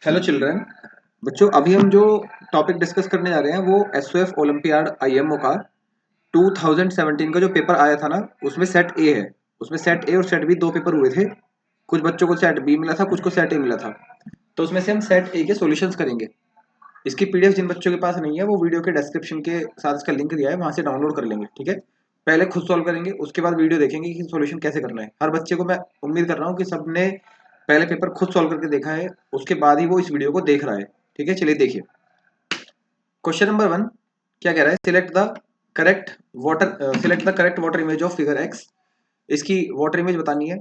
Hello children. बच्चों, अभी हम जो टॉपिक डिस्कस करने जा रहे हैं वो एसओएफ ओलंपियाड आईएमओ का 2017 का जो पेपर आया था ना, उसमें सेट ए है। उसमें सेट ए और सेट बी दो पेपर हुए थे। कुछ बच्चों को सेट बी मिला था, कुछ को सेट ए मिला था। तो उसमें से हम सेट ए के सॉल्यूशंस करेंगे। इसकी पीडीएफ जिन बच्चों के पास नहीं है वो वीडियो के डिस्क्रिप्शन के साथ इसका लिंक दिया है, वहां से डाउनलोड कर लेंगे। ठीक है, पहले खुद सॉल्व करेंगे, उसके बाद वीडियो देखेंगे कि सॉल्यूशन कैसे करना है। हर बच्चे को मैं उम्मीद कर रहा हूँ कि सबने पहले पेपर खुद सॉल्व करके देखा है, उसके बाद ही वो इस वीडियो को देख रहा है। ठीक है, चलिए देखिए। क्वेश्चन नंबर 1 क्या कह रहा है? Select the correct water image of figure x. इसकी वाटर इमेज बतानी है।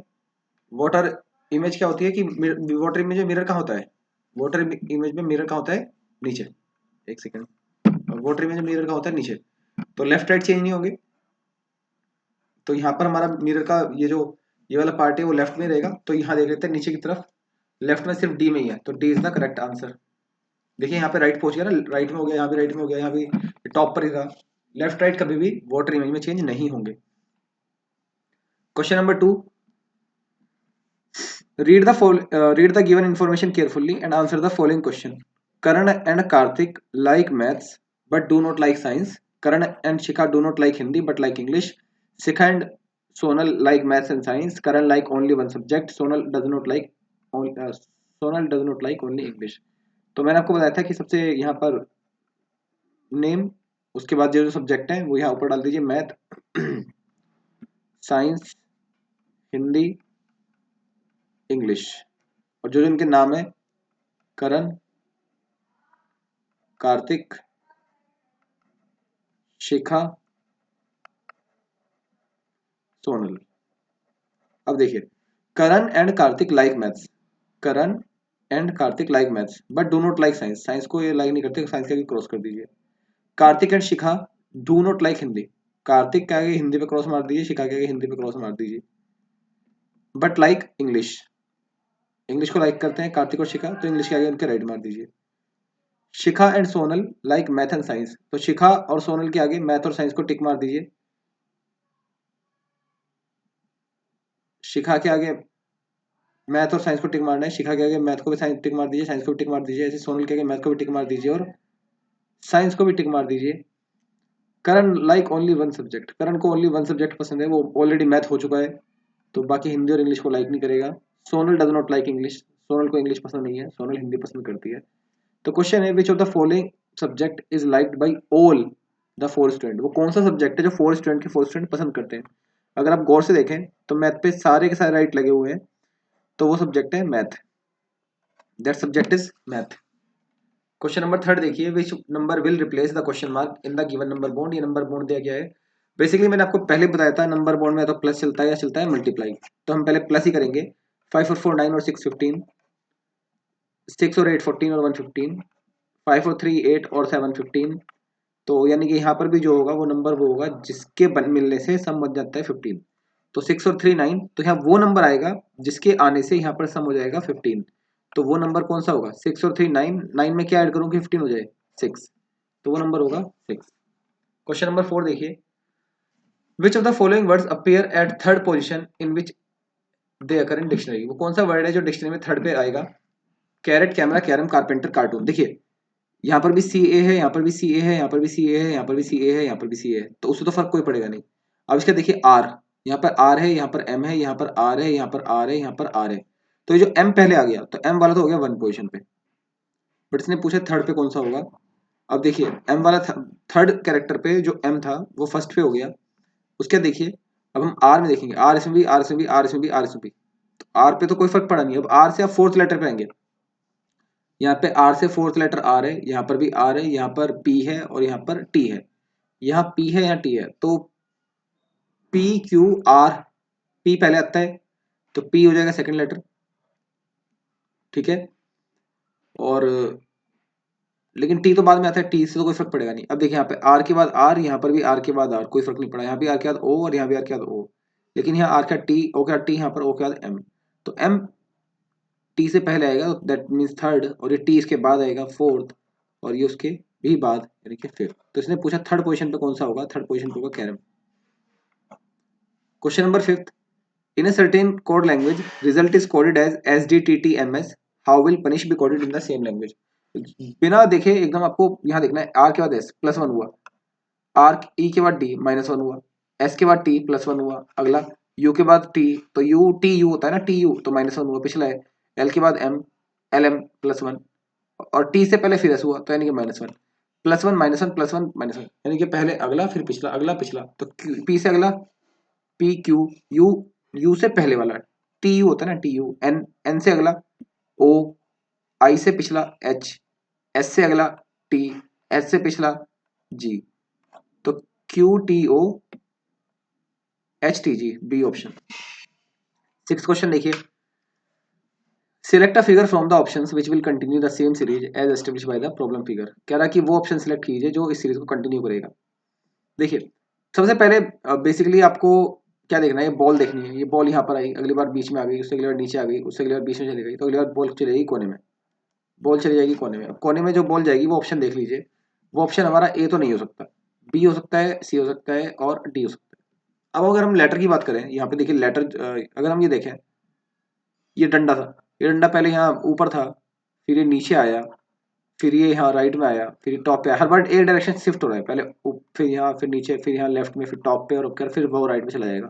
वाटर इमेज क्या होती है कि वाटर इमेज में मिरर कहाँ होता है? वाटर इमेज में मिरर कहाँ होता है? नीचे। एक सेकंड। वाटर इमेज में मिरर कहाँ होता है? नीचे। तो लेफ्ट राइट चेंज नहीं होंगे। तो यहाँ पर हमारा मिरर का ये वाला पार्ट है वो लेफ्ट में रहेगा। तो यहाँ देख लेते हैं नीचे की तरफ, लेफ्ट में सिर्फ डी में ही है, तो D is the correct answer. देखिए यहाँ पे राइट पहुंच गया ना, राइट में हो गया, यहाँ पे राइट में हो गया, यहाँ भी टॉप पर ही था। लेफ्ट राइट कभी भी वाटर इमेज में चेंज नहीं होंगे। Question number 2, read the given information carefully and answer the following question. Karan and Karthik like maths but do not like science. Karan and Shikha do not like Hindi but like English. Shikha and Sonal like maths and science. Karan like only one subject. Sonal does not like only English. तो मैंने आपको बताया था कि सबसे यहाँ पर name, उसके बाद जो सब्जेक्ट है वो यहाँ ऊपर डाल दीजिए, मैथ, साइंस, हिंदी, इंग्लिश। और जो जो इनके नाम है, करण, कार्तिक, शिखा, सोनल। अब देखिए, Karan and Kartik like maths. Karan and Kartik like maths but do not like science. Science को ये लाइक नहीं करते, साइंस के आगे क्रॉस कर दीजिए। Kartik and Shikha do not like Hindi. Kartik के आगे हिंदी पे क्रॉस मार दीजिए, शिखा के आगे हिंदी पे क्रॉस मार दीजिए। बट लाइक इंग्लिश, इंग्लिश को लाइक करते हैं कार्तिक और शिखा, तो इंग्लिश के आगे उनके राइट मार दीजिए। Shikha and Sonal like math and science, तो शिखा और सोनल के आगे मैथ और साइंस को टिक मार दीजिए। शिखा के आगे मैथ और साइंस को टिक मारना है, शिखा के आगे मैथ को भी साइंस टिक मार दीजिए, साइंस को भी टिक मार दीजिए। ऐसे सोनल के आगे मैथ को भी टिक मार दीजिए और साइंस को भी टिक मार दीजिए। करण लाइक ओनली वन सब्जेक्ट, करण को ओनली वन सब्जेक्ट पसंद है, वो ऑलरेडी मैथ हो चुका है, तो बाकी हिंदी और इंग्लिश को लाइक नहीं करेगा। Sonal does not like English, Sonal को इंग्लिश पसंद नहीं है, सोनल हिंदी पसंद करती है। तो क्वेश्चन है, विच of the following subject is liked by all the four student. वो कौन सा सब्जेक्ट है जो फोर स्टूडेंट पसंद करते हैं? अगर आप गौर से देखें तो मैथ पे सारे के सारे राइट लगे हुए हैं, तो वो सब्जेक्ट है math. That subject is math. Question number 3 देखिए, which number will replace the question mark in the given number bond. ये नंबर बॉन्ड दिया गया है। बेसिकली मैंने आपको पहले बताया था नंबर बॉन्ड में या तो प्लस चलता है या चलता है मल्टीप्लाई। तो हम पहले प्लस ही करेंगे। 5 और 4 9 और 6 15, 6 और 8 14 और 1 15, 5 और 3 8 और 7 15। तो यानी कि यहाँ पर भी जो होगा वो नंबर वो होगा जिसके मिलने से सम बन जाता है 15। तो 6 और 3 9, तो यहाँ वो नंबर आएगा जिसके आने से यहाँ पर सम हो जाएगा 15। तो वो नंबर कौन सा होगा? 6 और 3 9, 9 में क्या ऐड करूँ कि 15 हो जाए? 6। तो वो नंबर होगा 6। क्वेश्चन नंबर 4 देखिए, which of the following words appear eight third position in which they occur in dictionary. वो कौन सा वर्ड है जो डिक्शनरी में थर्ड पे आएगा? Carrot, camera, carrom, carpenter, cartoon. देखिए यहाँ पर भी सी ए है, यहाँ पर भी सी ए है, यहाँ पर भी सी ए है, यहाँ पर भी सी ए है, यहाँ पर भी सी ए है, तो उससे तो फर्क कोई पड़ेगा नहीं। अब इसका देखिए आर, यहाँ पर आर है, यहाँ पर एम है, यहाँ पर आर है, यहाँ पर आर है, यहाँ पर आर है। तो ये जो एम पहले आ गया, तो एम वाला तो हो गया वन पोजिशन पे, बट इसने पूछा थर्ड पे कौन सा होगा। अब देखिए एम वाला थर्ड कैरेक्टर पे जो एम था वो फर्स्ट पे हो गया। उसके देखिए अब हम आर में देखेंगे, आर इसमें भी, आर इसमें भी, आर इसमें भी, आर इसमें भी। तो आर पे तो कोई फर्क पड़ा नहीं। अब आर से आप फोर्थ लेटर पे आएंगे, यहाँ पे आर से फोर्थ लेटर आर है, यहाँ पर भी आर है, यहाँ पर पी है और यहाँ पर टी है। यहाँ पी है, यहाँ टी है, तो पी क्यू आर, पी पहले आता है तो पी हो जाएगा सेकंड लेटर। ठीक है, और लेकिन टी तो बाद में आता है, टी से तो कोई फर्क पड़ेगा नहीं। अब देखिए यहाँ पे आर के बाद आर, यहाँ पर भी आर के बाद आर, कोई फर्क नहीं पड़ा। यहाँ भी आर के बाद ओ और यहाँ भी आर के बाद ओ, लेकिन यहाँ आर का टी, ओ के बाद टी, यहाँ पर ओ के बाद एम। तो एम टी से पहले आएगा, दैट मीन्स थर्ड, और ये टी इसके बाद आएगा फोर्थ, और ये उसके भी बाद यानी कि फिफ्थ। तो इसने पूछा थर्ड पोजीशन पे कौन सा होगा? थर्ड पोजीशन पे होगा carrom. Question number 5, in a certain code language result is coded as sdttms, how will punish be coded in the same language. बिना देखे एकदम आपको यहाँ देखना है, आर के बाद एस प्लस वन हुआ, आर ई के बाद डी माइनस वन हुआ, एस के बाद टी प्लस वन हुआ, अगला यू के बाद टी, तो यू टी यू होता है ना, टी यू तो माइनस वन हुआ, पिछला है एल के बाद M, L M plus one, और टी से पहले फिर एस हुआ, तो यानी कि minus one plus one minus one plus one minus one, यानी कि पहले अगला फिर पिछला अगला पिछला, तो पी से अगला पी क्यू, यू यू से पहले वाला टी यू होता है ना, टी यू, एन एन से अगला ओ, आई से पिछला एच, एस से अगला टी, एस से पिछला जी, तो Q T O H T G, B option. Six question देखिए, select a figure from the options which will continue the same series as established by the problem figure. कह रहा कि वो option select कीजिए जो इस series को continue करेगा। देखिए सबसे पहले बेसिकली आपको क्या देखना है, ये बॉल देखनी है, ये बॉल यहाँ पर आई, अगली बार बीच में आ गई, उससे अगली बार नीचे आ गई, उससे अगली बार बीच में चली गई, तो अगली बार बॉल चली जाएगी कोने में, बॉल चली जाएगी कोने में। अब कोने में जो बॉल जाएगी वो ऑप्शन देख लीजिए, वो ऑप्शन हमारा ए तो नहीं हो सकता, बी हो सकता है, सी हो सकता है और डी हो सकता है। अब अगर हम लेटर की बात करें, यहाँ पे देखिए लेटर, अगर हम ये देखें, ये डंडा था, ये डंडा पहले यहाँ ऊपर था, फिर ये नीचे आया, फिर ये यहाँ राइट में आया, फिर ये टॉप पे आया, हर बार एक डायरेक्शन शिफ्ट हो रहा है, पहले फिर यहाँ फिर नीचे, फिर यहाँ लेफ्ट में, फिर टॉप पे, और फिर वो राइट में चला जाएगा,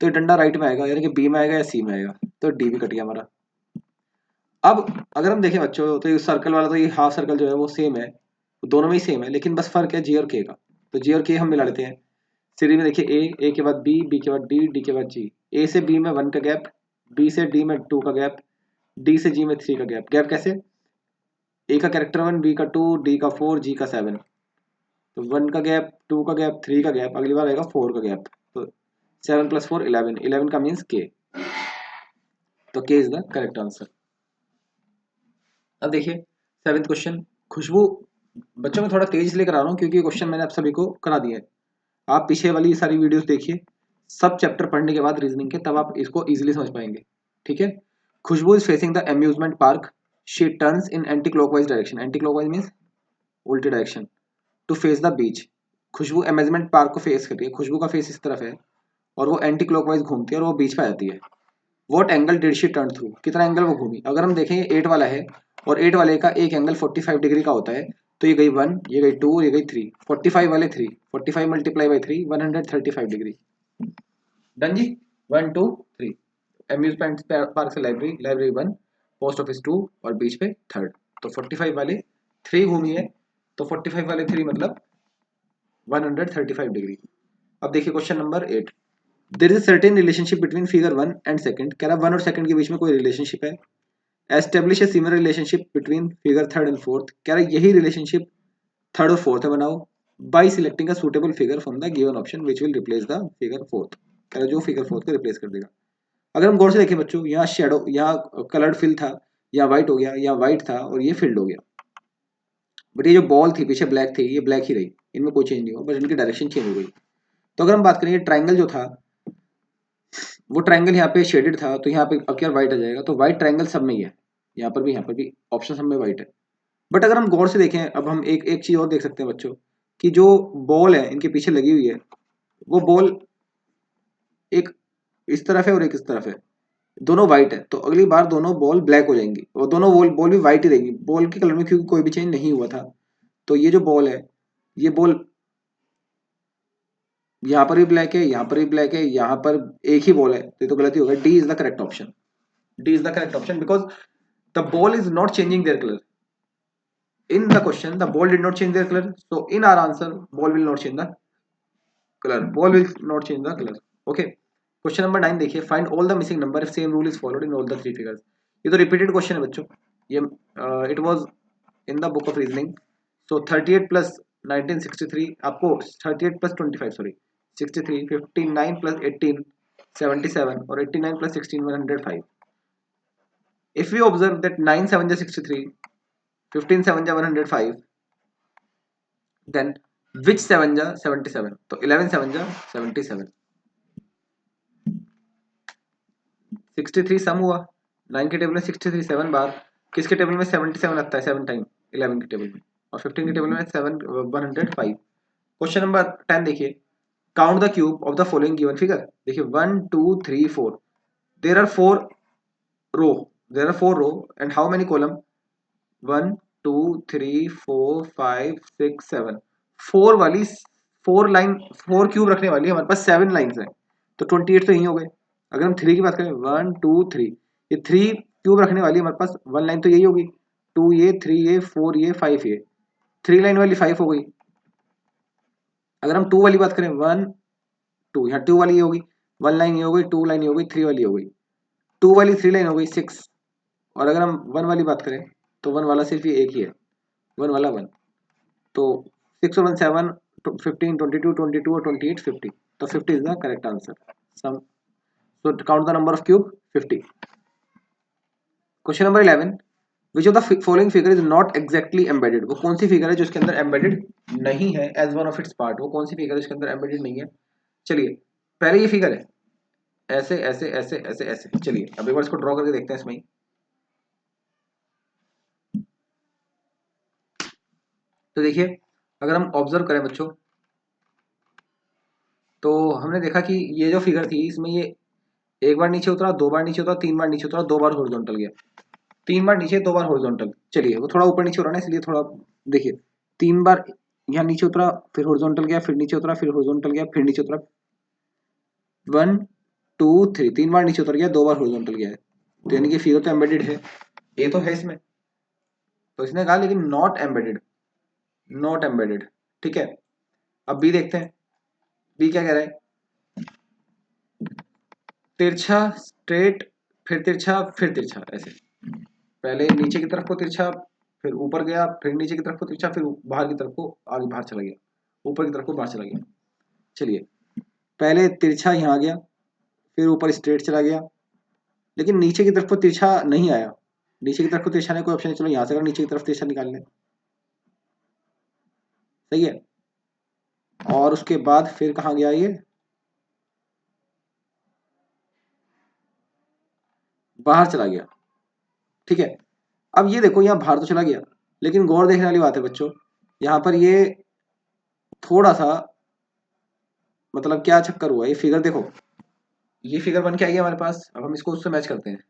तो ये डंडा राइट में आएगा, यानी कि बी में आएगा या सी में आएगा, तो डी भी कट गया हमारा। अब अगर हम देखें बच्चों, तो ये सर्कल वाला, तो ये हाफ सर्कल जो है वो सेम है, दोनों में ही सेम है, लेकिन बस फर्क है जी और के का, तो जी और के हम मिला लेते हैं। सीरीज में देखिए ए के बाद बी के बाद डी के बाद जी, ए से बी में वन का गैप, बी से डी में टू का गैप, डी से जी में थ्री का गैप। गैप कैसे, ए का कैरेक्टर वन, बी का टू, डी का फोर, जी का सेवन, तो वन का गैप, टू का गैप, थ्री का गैप, अगली बार आएगा फोर का गैप, तो seven plus four eleven, eleven का मीन्स के, तो के इज द करेक्ट आंसर। अब देखिए सेवेंथ क्वेश्चन, खुशबू, बच्चों में थोड़ा तेज इसलिए करा रहा हूँ क्योंकि ये क्वेश्चन मैंने आप सभी को करा दिया है, आप पीछे वाली सारी वीडियोस देखिए, सब चैप्टर पढ़ने के बाद रीजनिंग के, तब आप इसको इजीली समझ पाएंगे, ठीक है। Khushboo is facing the amusement park, she turns in anti clockwise direction, anti clockwise means उल्टी direction, to face the beach. Khushboo amusement park को फेस कर रही है, खुशबू का फेस इस तरफ है, और वो एंटी क्लॉकवाइज घूमती है और वो बीच पे आ जाती है। What angle did she turn through, कितना एंगल वो घूमी, अगर हम देखें एट वाला है, और एट वाले का एक एंगल 45 डिग्री का होता है, तो ये गई वन, ये गई टू, ये गई थ्री, 45 वाले three, 45 multiply by three, 135 degree, done जी, one two three. Amusement park से library, library one, post office two, और बीच पे थर्ड, तो 45 वाले थ्री घूमी है, तो 45 वाले थ्री मतलब 135 डिग्री। अब देखिए question number 8, there is a certain relationship between figure one and second, कह रहा वन और सेकंड के बीच में कोई रिलेशनशिप है। Establish a similar relationship between figure third and fourth, कह रहा यही रिलेशनशिप थर्ड और फोर्थ है बनाओ, bye selecting a suitable figure from the given option which will replace the figure fourth, कह रहा जो फिगर फोर्थ को रिप्लेस कर देगा। अगर हम गौर से देखें बच्चों, यहाँ शेडो, यहाँ कलर्ड फिल था, यहाँ व्हाइट हो गया, यहाँ व्हाइट था और ये फिल्ड हो गया, बट ये जो बॉल थी पीछे ब्लैक थी, ये ब्लैक ही रही, इनमें कोई चेंज नहीं हुआ, बस इनकी डायरेक्शन चेंज हो गई। तो अगर हम बात करें ये ट्राइंगल जो था, वो ट्राइंगल यहाँ पे शेडेड था, तो यहाँ पे अब क्या व्हाइट आ जाएगा, तो व्हाइट ट्राइंगल सब में ही है, यहाँ पर भी ऑप्शन सब में व्हाइट है। बट अगर हम गौर से देखें, अब हम एक एक चीज और देख सकते हैं बच्चों, कि जो बॉल है इनके पीछे लगी हुई है, वो बॉल एक इस तरफ है और एक इस तरफ है, दोनों व्हाइट है, तो अगली बार दोनों बॉल ब्लैक हो जाएंगी, और दोनों बॉल बॉल भी व्हाइट ही रहेगी, बॉल के कलर में क्योंकि कोई भी चेंज नहीं हुआ था। तो ये जो बॉल है, ये बॉल यहाँ पर भी ब्लैक है, यहाँ पर भी ब्लैक है, यहाँ पर एक ही बॉल है, तो ये तो गलती होगा, D is the correct option, D is the correct option, because the ball is not changing their colour in the question, the ball did not change their color, so in our answer ball will not change the color, ball will not change the color, okay। Question number 9 देखिए, find all the missing number if same rule is followed in all the three figures. ये तो repeated question है बच्चों, ये it was in the book of reasoning. So 38 plus 1963 आपको 38 plus 25 sorry 63, 59 plus 18 77, और 89 plus 16 105। If you observe that 9 7 जा 63, 15 7 जा 105, then which 7 जा 77, तो 11 7 जा 77, 63 सम हुआ, 9 के टेबल में 63 7 बार, किसके टेबल में 77 आता है 7 टाइम, 11 के टेबल में, और 15 के टेबल में 7 105। क्वेश्चन नंबर 10 देखिए, count the cube of the following given figure. देखिए 1 2 3 4, there are 4 row, there are 4 row and how many column, 1 2 3 4 5 6 7, 4 वाली 4 लाइन 4 क्यूब रखने वाली हमारे पास 7 लाइंस है, तो 28 तो यही हो गए। अगर हम 3 की बात करें 1 2 3, ये 3 क्यूब रखने वाली हमारे पास 1 लाइन तो यही होगी, 2 ये 3 ये 4 ये 5 ये, 3 लाइन वाली 5 हो गई। अगर हम 2 वाली बात करें 1 2, यहाँ 2 वाली ये होगी, 1 लाइन ये हो गई, 2 लाइन ये हो गई, 3 वाली हो गई, 2 वाली 3 लाइन हो गई 6। और अगर हम 1 वाली बात करें तो 1 वाला सिर्फ ये एक ही है, 1 वाला 1, तो 6 और 1 7, 15 22 22 और 28 50, तो 50 is the correct answer. Sum, so count the number of cube 50। Question number 11, which of the following figure is not exactly embedded, वो कौन सी फिगर है जो इसके अंदर एम्बेडेड नहीं है as one of its part, वो कौन सी फिगर है इसके अंदर एम्बेडेड नहीं है। चलिए पहले ये फिगर है ऐसे ऐसे ऐसे ऐसे ऐसे, चलिए अब एक बार इसको ड्रॉ करके देखते हैं इसमें। तो देखिए अगर हम ऑब्जर्व करें बच्चों, तो हमने देखा कि ये जो फिगर थी इसमें ये एक बार नीचे उतरा, 2 बार नीचे उतरा, 3 बार नीचे उतरा, 2 बार हॉरिजॉन्टल गया, 3 बार नीचे 2 बार हॉरिजॉन्टल। चलिए वो थोड़ा ऊपर नीचे हो रहा है ना, इसलिए थोड़ा देखिए, 3 बार यहाँ नीचे उतरा, फिर हॉरिजॉन्टल गया, फिर नीचे उतरा, फिर हॉरिजॉन्टल गया, फिर नीचे उतरा, 1 2 3, 3 बार नीचे उतर गया, 2 बार हॉरिजॉन्टल गया है, तो यानी कि फिगर तो एम्बेडेड है, ए तो है इसमें, तो इसने कहा लेकिन नॉट एम्बेडेड, नॉट एम्बेडेड। ठीक है, अब बी देखते हैं, बी क्या कह रहा है, तिरछा स्ट्रेट, फिर तिरछा, फिर तिरछा, ऐसे पहले नीचे की तरफ को तिरछा, फिर ऊपर गया, फिर नीचे की तरफ को तिरछा, फिर बाहर की तरफ को आगे बाहर चला गया, ऊपर की तरफ को बाहर चला गया। चलिए पहले तिरछा यहाँ गया, फिर ऊपर स्ट्रेट चला गया, लेकिन नीचे की तरफ को तिरछा नहीं आया, नीचे की तरफ को तिरछा नहीं कोई ऑप्शन नहीं, चलो यहाँ से अगर नीचे की तरफ तिरछा निकाल लें, सही है। और उसके बाद फिर कहाँ गया ये, बाहर चला गया। ठीक है, अब ये देखो यहाँ बाहर तो चला गया, लेकिन गौर देखने वाली बात है बच्चों, यहाँ पर ये थोड़ा सा मतलब क्या चक्कर हुआ, ये फिगर देखो, ये फिगर बन के आई है हमारे पास, अब हम इसको उससे मैच करते हैं।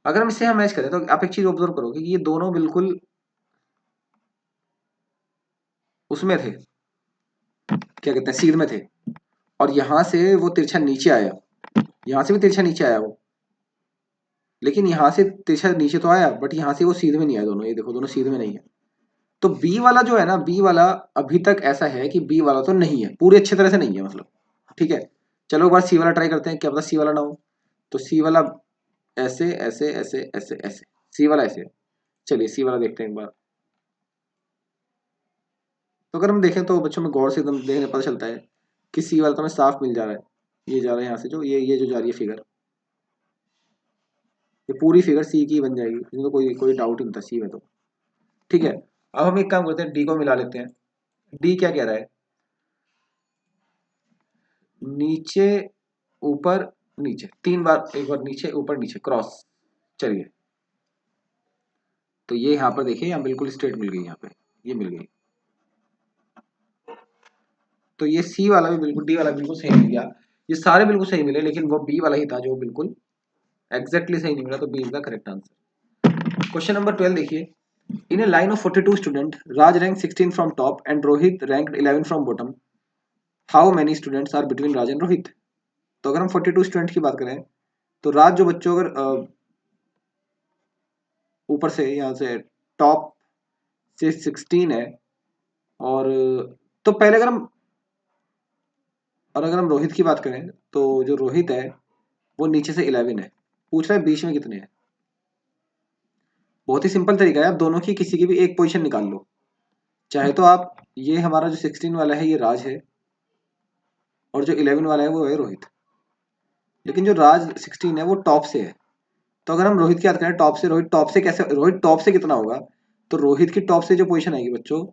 अगर हम इससे हम मैच करें तो आप एक चीज ऑब्जर्व करोगे कि ये दोनों बिल्कुल उसमें थे, क्या कहते हैं, सीध में थे, और यहाँ से वो तिरछा नीचे आया, यहाँ से भी तिरछा नीचे आया वो, लेकिन यहाँ से तिरछा नीचे तो आया बट यहाँ से वो सीध में नहीं आया, दोनों ये देखो दोनों सीध में नहीं है। तो बी वाला जो है ना, बी वाला अभी तक ऐसा है कि बी वाला तो नहीं है, पूरी अच्छी तरह से नहीं है मतलब। ठीक है, चलो एक बार सी वाला ट्राई करते हैं, क्या पता सी वाला ना हो। तो सी वाला ऐसे ऐसे ऐसे ऐसे ऐसे, सी वाला ऐसे, चलिए सी वाला देखते हैं एक बार। तो अगर हम देखें तो बच्चों में गौर से एकदम देखने पता चलता है कि सी वाला तो हमें साफ मिल जा रहा है, ये जा रहा है यहाँ से, जो ये जो जा रही है फिगर, ये पूरी फिगर सी की बन जाएगी, इसमें तो कोई कोई डाउट ही नहीं था सी में तो। ठीक है, अब हम एक काम करते हैं, डी को मिला लेते हैं। डी क्या कह रहा है, नीचे ऊपर नीचे, 3 बार, एक बार नीचे ऊपर नीचे क्रॉस। चलिए तो ये यहाँ पर देखिए, यहाँ बिल्कुल स्ट्रेट मिल गई, यहाँ पे ये मिल गई, तो ये सी वाला भी बिल्कुल, डी वाला बिल्कुल सही मिल गया, ये सारे बिल्कुल सही मिले, लेकिन वो बी वाला ही था जो बिल्कुल एग्जैक्टली सही नहीं मिला, तो B is the correct answer. Question number 12 देखिए, in a line of 42 student, Raj rank 16 from top and Rohit rank 11 from bottom, how many students are between Raj and Rohit. तो अगर हम 42 स्टूडेंट की बात करें, तो राज जो बच्चों अगर ऊपर से यहाँ से टॉप से 16 है, और तो पहले अगर हम, और अगर हम रोहित की बात करें तो जो रोहित है वो नीचे से 11 है, पूछ रहा है बीच में कितने हैं। बहुत ही सिंपल तरीका है, आप दोनों की किसी की भी एक पोजीशन निकाल लो, चाहे तो आप, ये हमारा जो 16 वाला है ये राज है, और जो 11 वाला है वो है रोहित, लेकिन जो राज 16 है वो टॉप से है। तो अगर हम रोहित की बात करें टॉप से, रोहित टॉप से कैसे, रोहित टॉप से कितना होगा, तो रोहित की टॉप से जो पोजीशन आएगी बच्चों,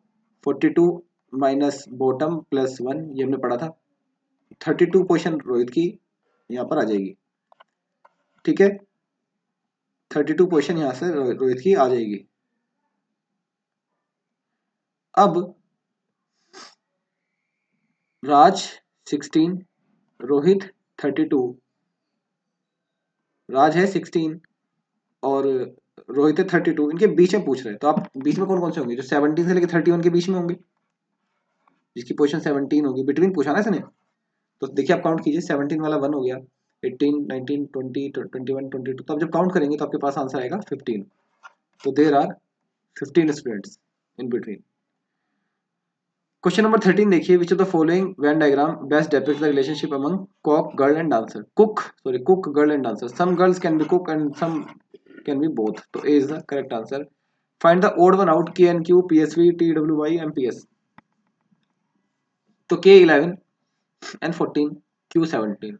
42 माइनस बॉटम प्लस 1, ये हमने पढ़ा था, 32 पोजीशन रोहित की यहाँ पर आ जाएगी। ठीक है, 32 पोजीशन यहाँ से रोहित की आ जाएगी। अब राज 16, रोहित 32, राज है 16, और रोहित है 32, इनके बीच में पूछ रहे हैं, तो आप बीच में कौन कौन से होंगे, जो 17 से लेकर 31 के बीच में होंगे, जिसकी पोजीशन 17 होगी, बिटवीन पूछा ना इसने। तो देखिए आप काउंट कीजिए, 17 वाला 1 हो गया, 18, 19, 20, 21, 22, तो आप जब काउंट करेंगे तो आपके पास आंसर आएगा 15। तो there are 15 students in between. Question number 13 देखिए, which of the following Venn diagram best depicts the relationship among cook girl and dancer. Cook girl and dancer, some girls can be cook and some can be both, तो A is the correct answer. Find the odd one out, K N Q, P S V, T W Y, M P S. तो K 11 N 14, Q 17,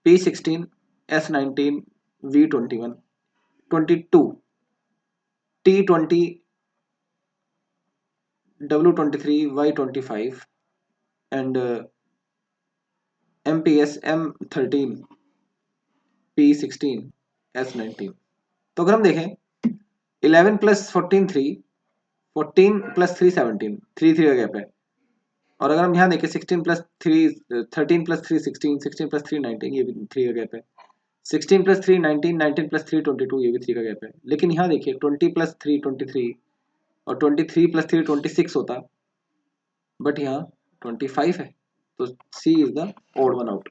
P 16, S 19, V 21, 22, T 20, W 23, Y 25 and M P S M 13, P 16, S 19। तो अगर हम देखें 11 plus 14 3, 14 plus 3 17, 3 का gap है। और अगर हम यहाँ देखें 16 प्लस 3 13 प्लस 3 16, 16 प्लस 3 19, ये भी 3 का गैप है। 16 प्लस 3 19, 19 प्लस 3 22, ये भी 3 का गैप है। लेकिन यहाँ देखिए 20 प्लस 3 23 और 23 प्लस 3 26 होता, बट यहाँ 25 है, तो C is the odd one out.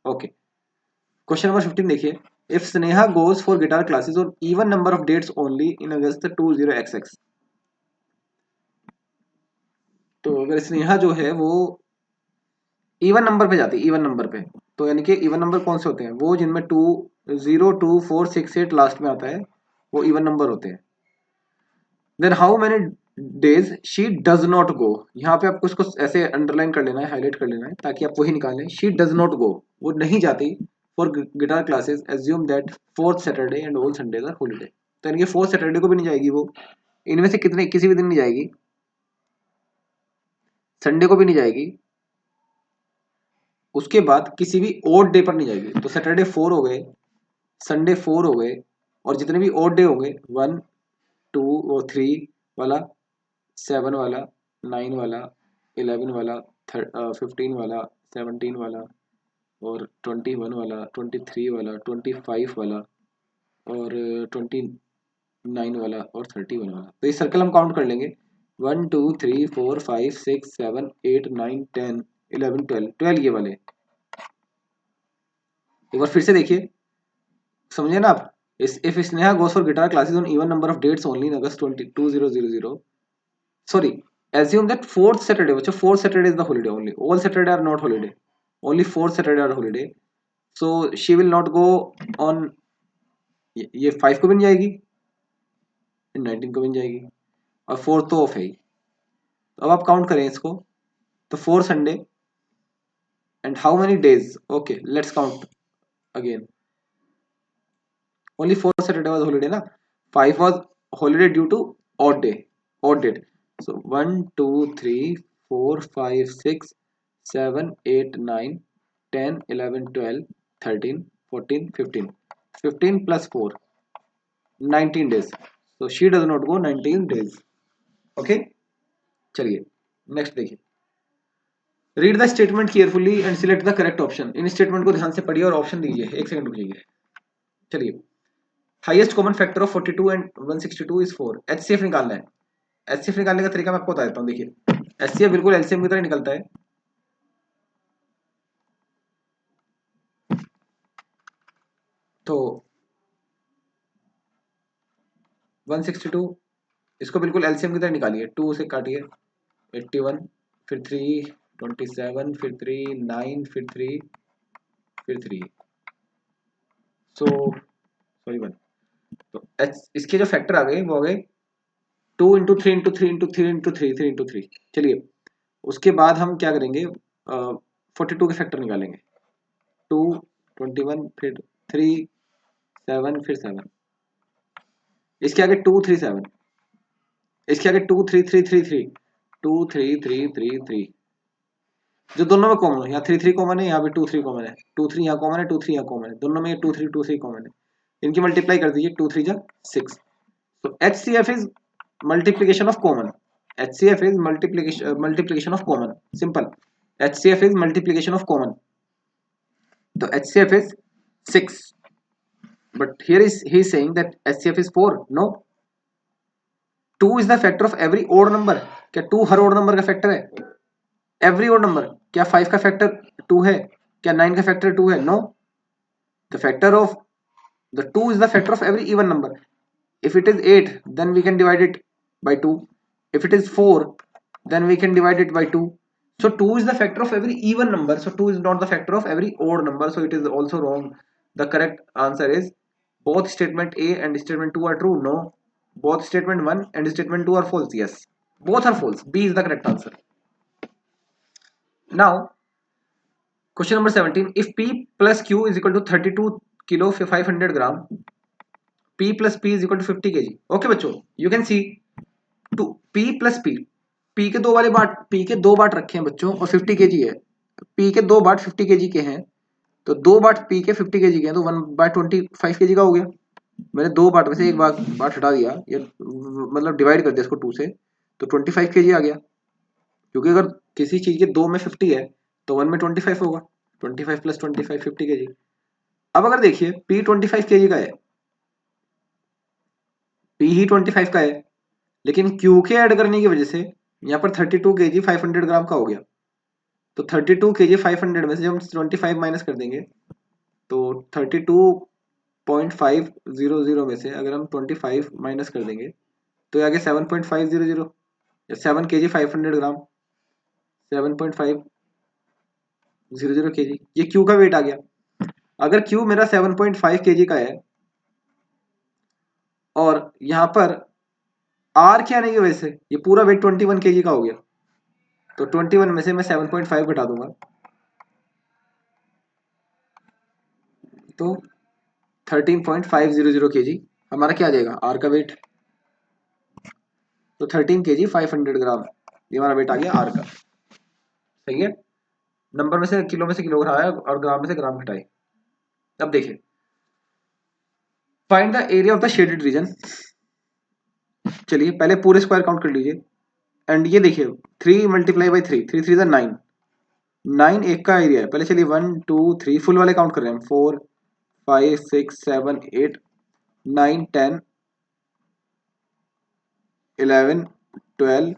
Okay, question number 15 देखिए, if Sneha goes for guitar classes on even number of dates only in August 20XX। तो अगर स्नेहा जो है वो इवन नंबर पे जाती है, इवन नंबर पे, तो यानी कि इवन नंबर कौन से होते हैं, वो जिनमें 2 0 2 4 6 8 लास्ट में आता है, वो इवन नंबर होते हैं। Then how many days she does not go, यहाँ पे आपको इसको ऐसे अंडरलाइन कर लेना है, हाईलाइट कर लेना है, ताकि आप वही निकालें। शी डज नॉट गो, वो नहीं जाती for guitar classes, assume that fourth Saturday and all Sundays are holiday. तो यानी कि फोर्थ सैटरडे को भी नहीं जाएगी वो, इनमें से कितने किसी भी दिन नहीं जाएगी, संडे को भी नहीं जाएगी, उसके बाद किसी भी ओड डे पर नहीं जाएगी। तो सैटरडे 4 हो गए, संडे 4 हो गए, और जितने भी ओड डे होंगे 1 2 और 3 वाला, 7 वाला, 9 वाला, 11 वाला, 15 वाला, 17 वाला, और 21 वाला, 23 वाला, 25 वाला, और 29 वाला, और 31 वाला। तो ये सर्कल हम काउंट कर लेंगे, 1 2 3 4 5 6 7 8 9 10 11 12, 12 ये वाले। एक बार फिर से देखिए, समझे ना आप। इफ स्नेहा गोes for guitar classes on even number of dates only in August 2000, sorry, assume that fourth Saturday, which fourth Saturday is the holiday only, all Saturday are not holiday, only fourth Saturday are holiday, so she will not go on, ये 5 को भी नहीं जाएगी, 19 को भी नहीं जाएगी, और 4 तो ऑफ है ही। तो अब आप काउंट करें इसको, तो 4 Sunday and how many days, okay let's count again, only 4 Saturday was holiday na, 5 was holiday due to odd day, odd date. So 1 2 3 4 5 6 7 8 9 10 11 12 13 14 15, 15 plus 4 19 days, so she does not go 19 days. Okay, चलिए next देखिए, read the statement carefully and select the correct option. In statement को ध्यान से पढ़िए और option दीजिए, एक second रुकिए। चलिए, highest common factor of 42 and 162 is 4, HCF निकालना है। एचसीएफ निकालने का तरीका मैं आपको बता देता हूँ, देखिए एचसीएफ बिल्कुल एलसीएम की तरह निकलता है। तो 162 इसको बिल्कुल एलसीएम की तरह निकालिए, 2 से काटिए, 81, फिर 3 27, फिर 3 9, फिर 3, फिर 3, सो सॉरी 1। तो इसके जो फैक्टर आ गए वो आ गए 2 into 3 into 3 into 3 into 3 3 into 3। चलिए उसके बाद हम क्या करेंगे, 42 के फैक्टर निकालेंगे, 2 21, फिर 3 7, फिर 7, इसके आगे 2 3 7, इसके आगे 2 3 3 3 3, 2 3 3 3 3, जो दोनों में कॉमन है, यहाँ 3 3 कॉमन है, यहाँ भी 2 3 कॉमन है, 2 3 यहाँ कॉमन है, 2 3 यहाँ कॉमन है, दोनों में 2 3 कॉमन है, इनकी मल्टीप्लाई कर दीजिए, 2 3 जा 6। तो HCF is multiplication of common, HCF is multiplication of common, simple, HCF is multiplication of common. तो HCF is 6, but here is he is saying that HCF is 4. No, 2 is the factor of every odd number. क्या 2 हर odd number का factor है? Every odd number. क्या 5 का factor 2 है? क्या 9 का factor 2 है? No, the factor of the 2 is the factor of every even number. If it is 8, then we can divide it by 2. If it is 4, then we can divide it by 2. So 2 is the factor of every even number. So 2 is not the factor of every odd number. So it is also wrong. The correct answer is both statement A and statement 2 are true. No. Both statement 1 and statement 2 are false. Yes. Both are false. B is the correct answer. Now, question number 17. If P plus Q is equal to 32 kilo 500 gram, P plus P is equal to 50 kg. Okay बच्चों, you can see two P plus P के दो वाले बाट, P के दो बाट रखे हैं बच्चों और 50 kg है. P के दो बाट 50 kg के हैं, तो दो बाट P के 50 kg के हैं, तो 1/25 kg का हो गया. मैंने दो बाट में से एक बाट हटा दिया, ये मतलब डिवाइड कर दिया इसको 2 से, तो 25 kg आ गया. क्योंकि अगर किसी चीज के दो में 50 है तो 1 में 25 होगा. 25 प्लस 25 50 kg. अब अगर देखिए P 25 kg का है, P ही 25 का है, लेकिन Q के ऐड करने की वजह से यहाँ पर 32 kg 500 ग्राम का हो गया. तो 32 kg 500 में से जब हम 25 माइनस कर देंगे तो 32.500 में से अगर हम 25 माइनस कर देंगे तो आगे 7.500 या 7 kg 500 ग्राम 7.500 kg, ये Q का वेट आ गया. अगर Q मेरा 7.5 kg का है और यहाँ पर R के आने की वजह से ये पूरा वेट 21 kg का हो गया, तो 21 में से मैं 7.5 घटा दूंगा तो 13.500 kg हमारा क्या आ जाएगा R का वेट. तो 13 kg 500 ग्राम ये हमारा वेट आ गया R का. सही है. नंबर में से किलो घटाया और ग्राम में से ग्राम घटाए. अब देखिए, find the area of the shaded region. चलिए पहले पूरे स्क्वायर काउंट कर लीजिए. एंड ये देखिए 3 मल्टीप्लाई बाई 3, 3 3 9, 9 एक का एरिया है. पहले चलिए 1 2 3 फुल वाले काउंट कर रहे हैं. 4 5 6 7 8 9 10 11 12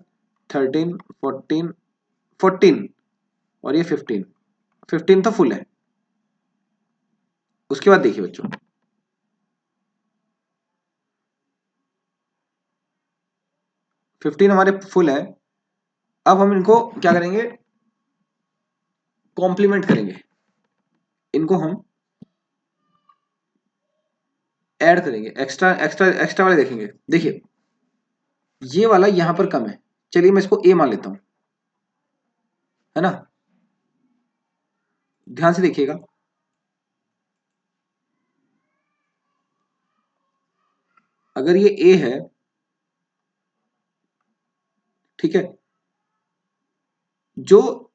13 14 14 और ये 15. 15 तो फुल है. उसके बाद देखिए बच्चों, 15 हमारे फुल है. अब हम इनको क्या करेंगे, कॉम्प्लीमेंट करेंगे. इनको हम ऐड करेंगे, एक्स्ट्रा एक्स्ट्रा एक्स्ट्रा वाले देखेंगे. देखिए ये वाला यहां पर कम है, चलिए मैं इसको ए मान लेता हूं, है ना. ध्यान से देखिएगा, अगर ये ए है, ठीक है, जो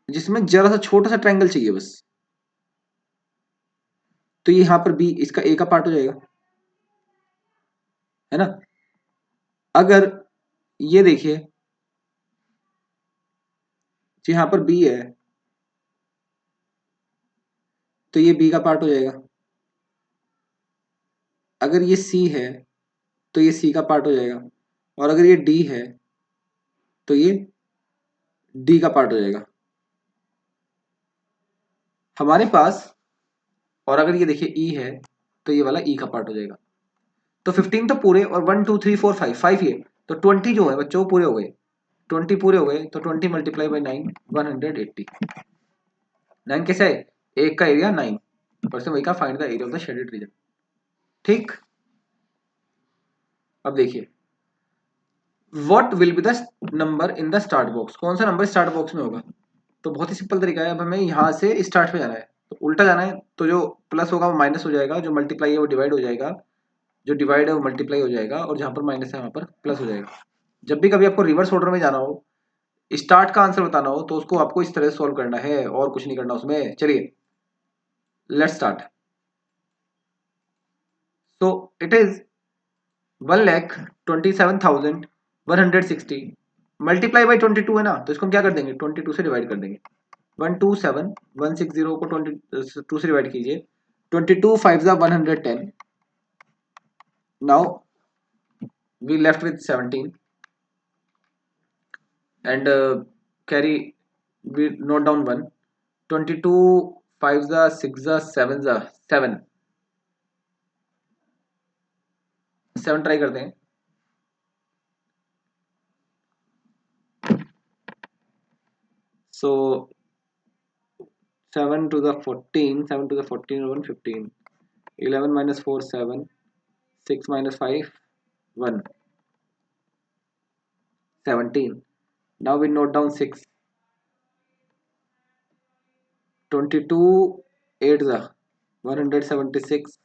जिसमें जरा सा छोटा सा ट्रायंगल चाहिए बस, तो ये यहां पर बी इसका ए का पार्ट हो जाएगा, है ना. अगर ये देखिए यहां पर बी है तो ये बी का पार्ट हो जाएगा. अगर ये सी है तो ये सी का पार्ट हो जाएगा. और अगर ये डी है तो ये डी का पार्ट हो जाएगा हमारे पास. और अगर ये देखिए ई है तो ये वाला ई का पार्ट हो जाएगा. तो 15 तो पूरे, और 1 2 3 4 5 5 ये, तो 20 जो है बच्चों वो पूरे हो गए. 20 पूरे हो गए तो 20 मल्टीप्लाई बाई 9 180. 9 कैसे है, एक का एरिया 9 परसेंट, वही का find the area of the shaded region. ठीक. अब देखिए what will be the number in the start box. कौन सा नंबर स्टार्ट बॉक्स में होगा. तो बहुत ही सिंपल तरीका है. अब हमें यहाँ से स्टार्ट पे जाना है, तो उल्टा जाना है. तो जो प्लस होगा वो माइनस हो जाएगा, जो मल्टीप्लाई है वो डिवाइड हो जाएगा, जो डिवाइड है वो मल्टीप्लाई हो जाएगा, और जहां पर माइनस है वहां पर प्लस हो जाएगा. जब भी कभी आपको रिवर्स ऑर्डर में जाना हो, स्टार्ट का आंसर बताना हो, तो उसको आपको इस तरह से सॉल्व करना है और कुछ नहीं करना उसमें. चलिए let's start. So it is 1,27,160 multiply by 22 है ना, तो इसको हम क्या कर देंगे 22 से डिवाइड कर देंगे. 127 160 को 22 से डिवाइड कीजिए, 22 5s are 110. Now we left with 17 and carry, we note down 1. 22 5s are 6s are 7s are 7. 7 try करते हैं. So 7 to the 14, 7 to the 14 1 15. 11 minus 4 7. 6 minus 5 1. 17. Now we note down 6. 22 8 the 176,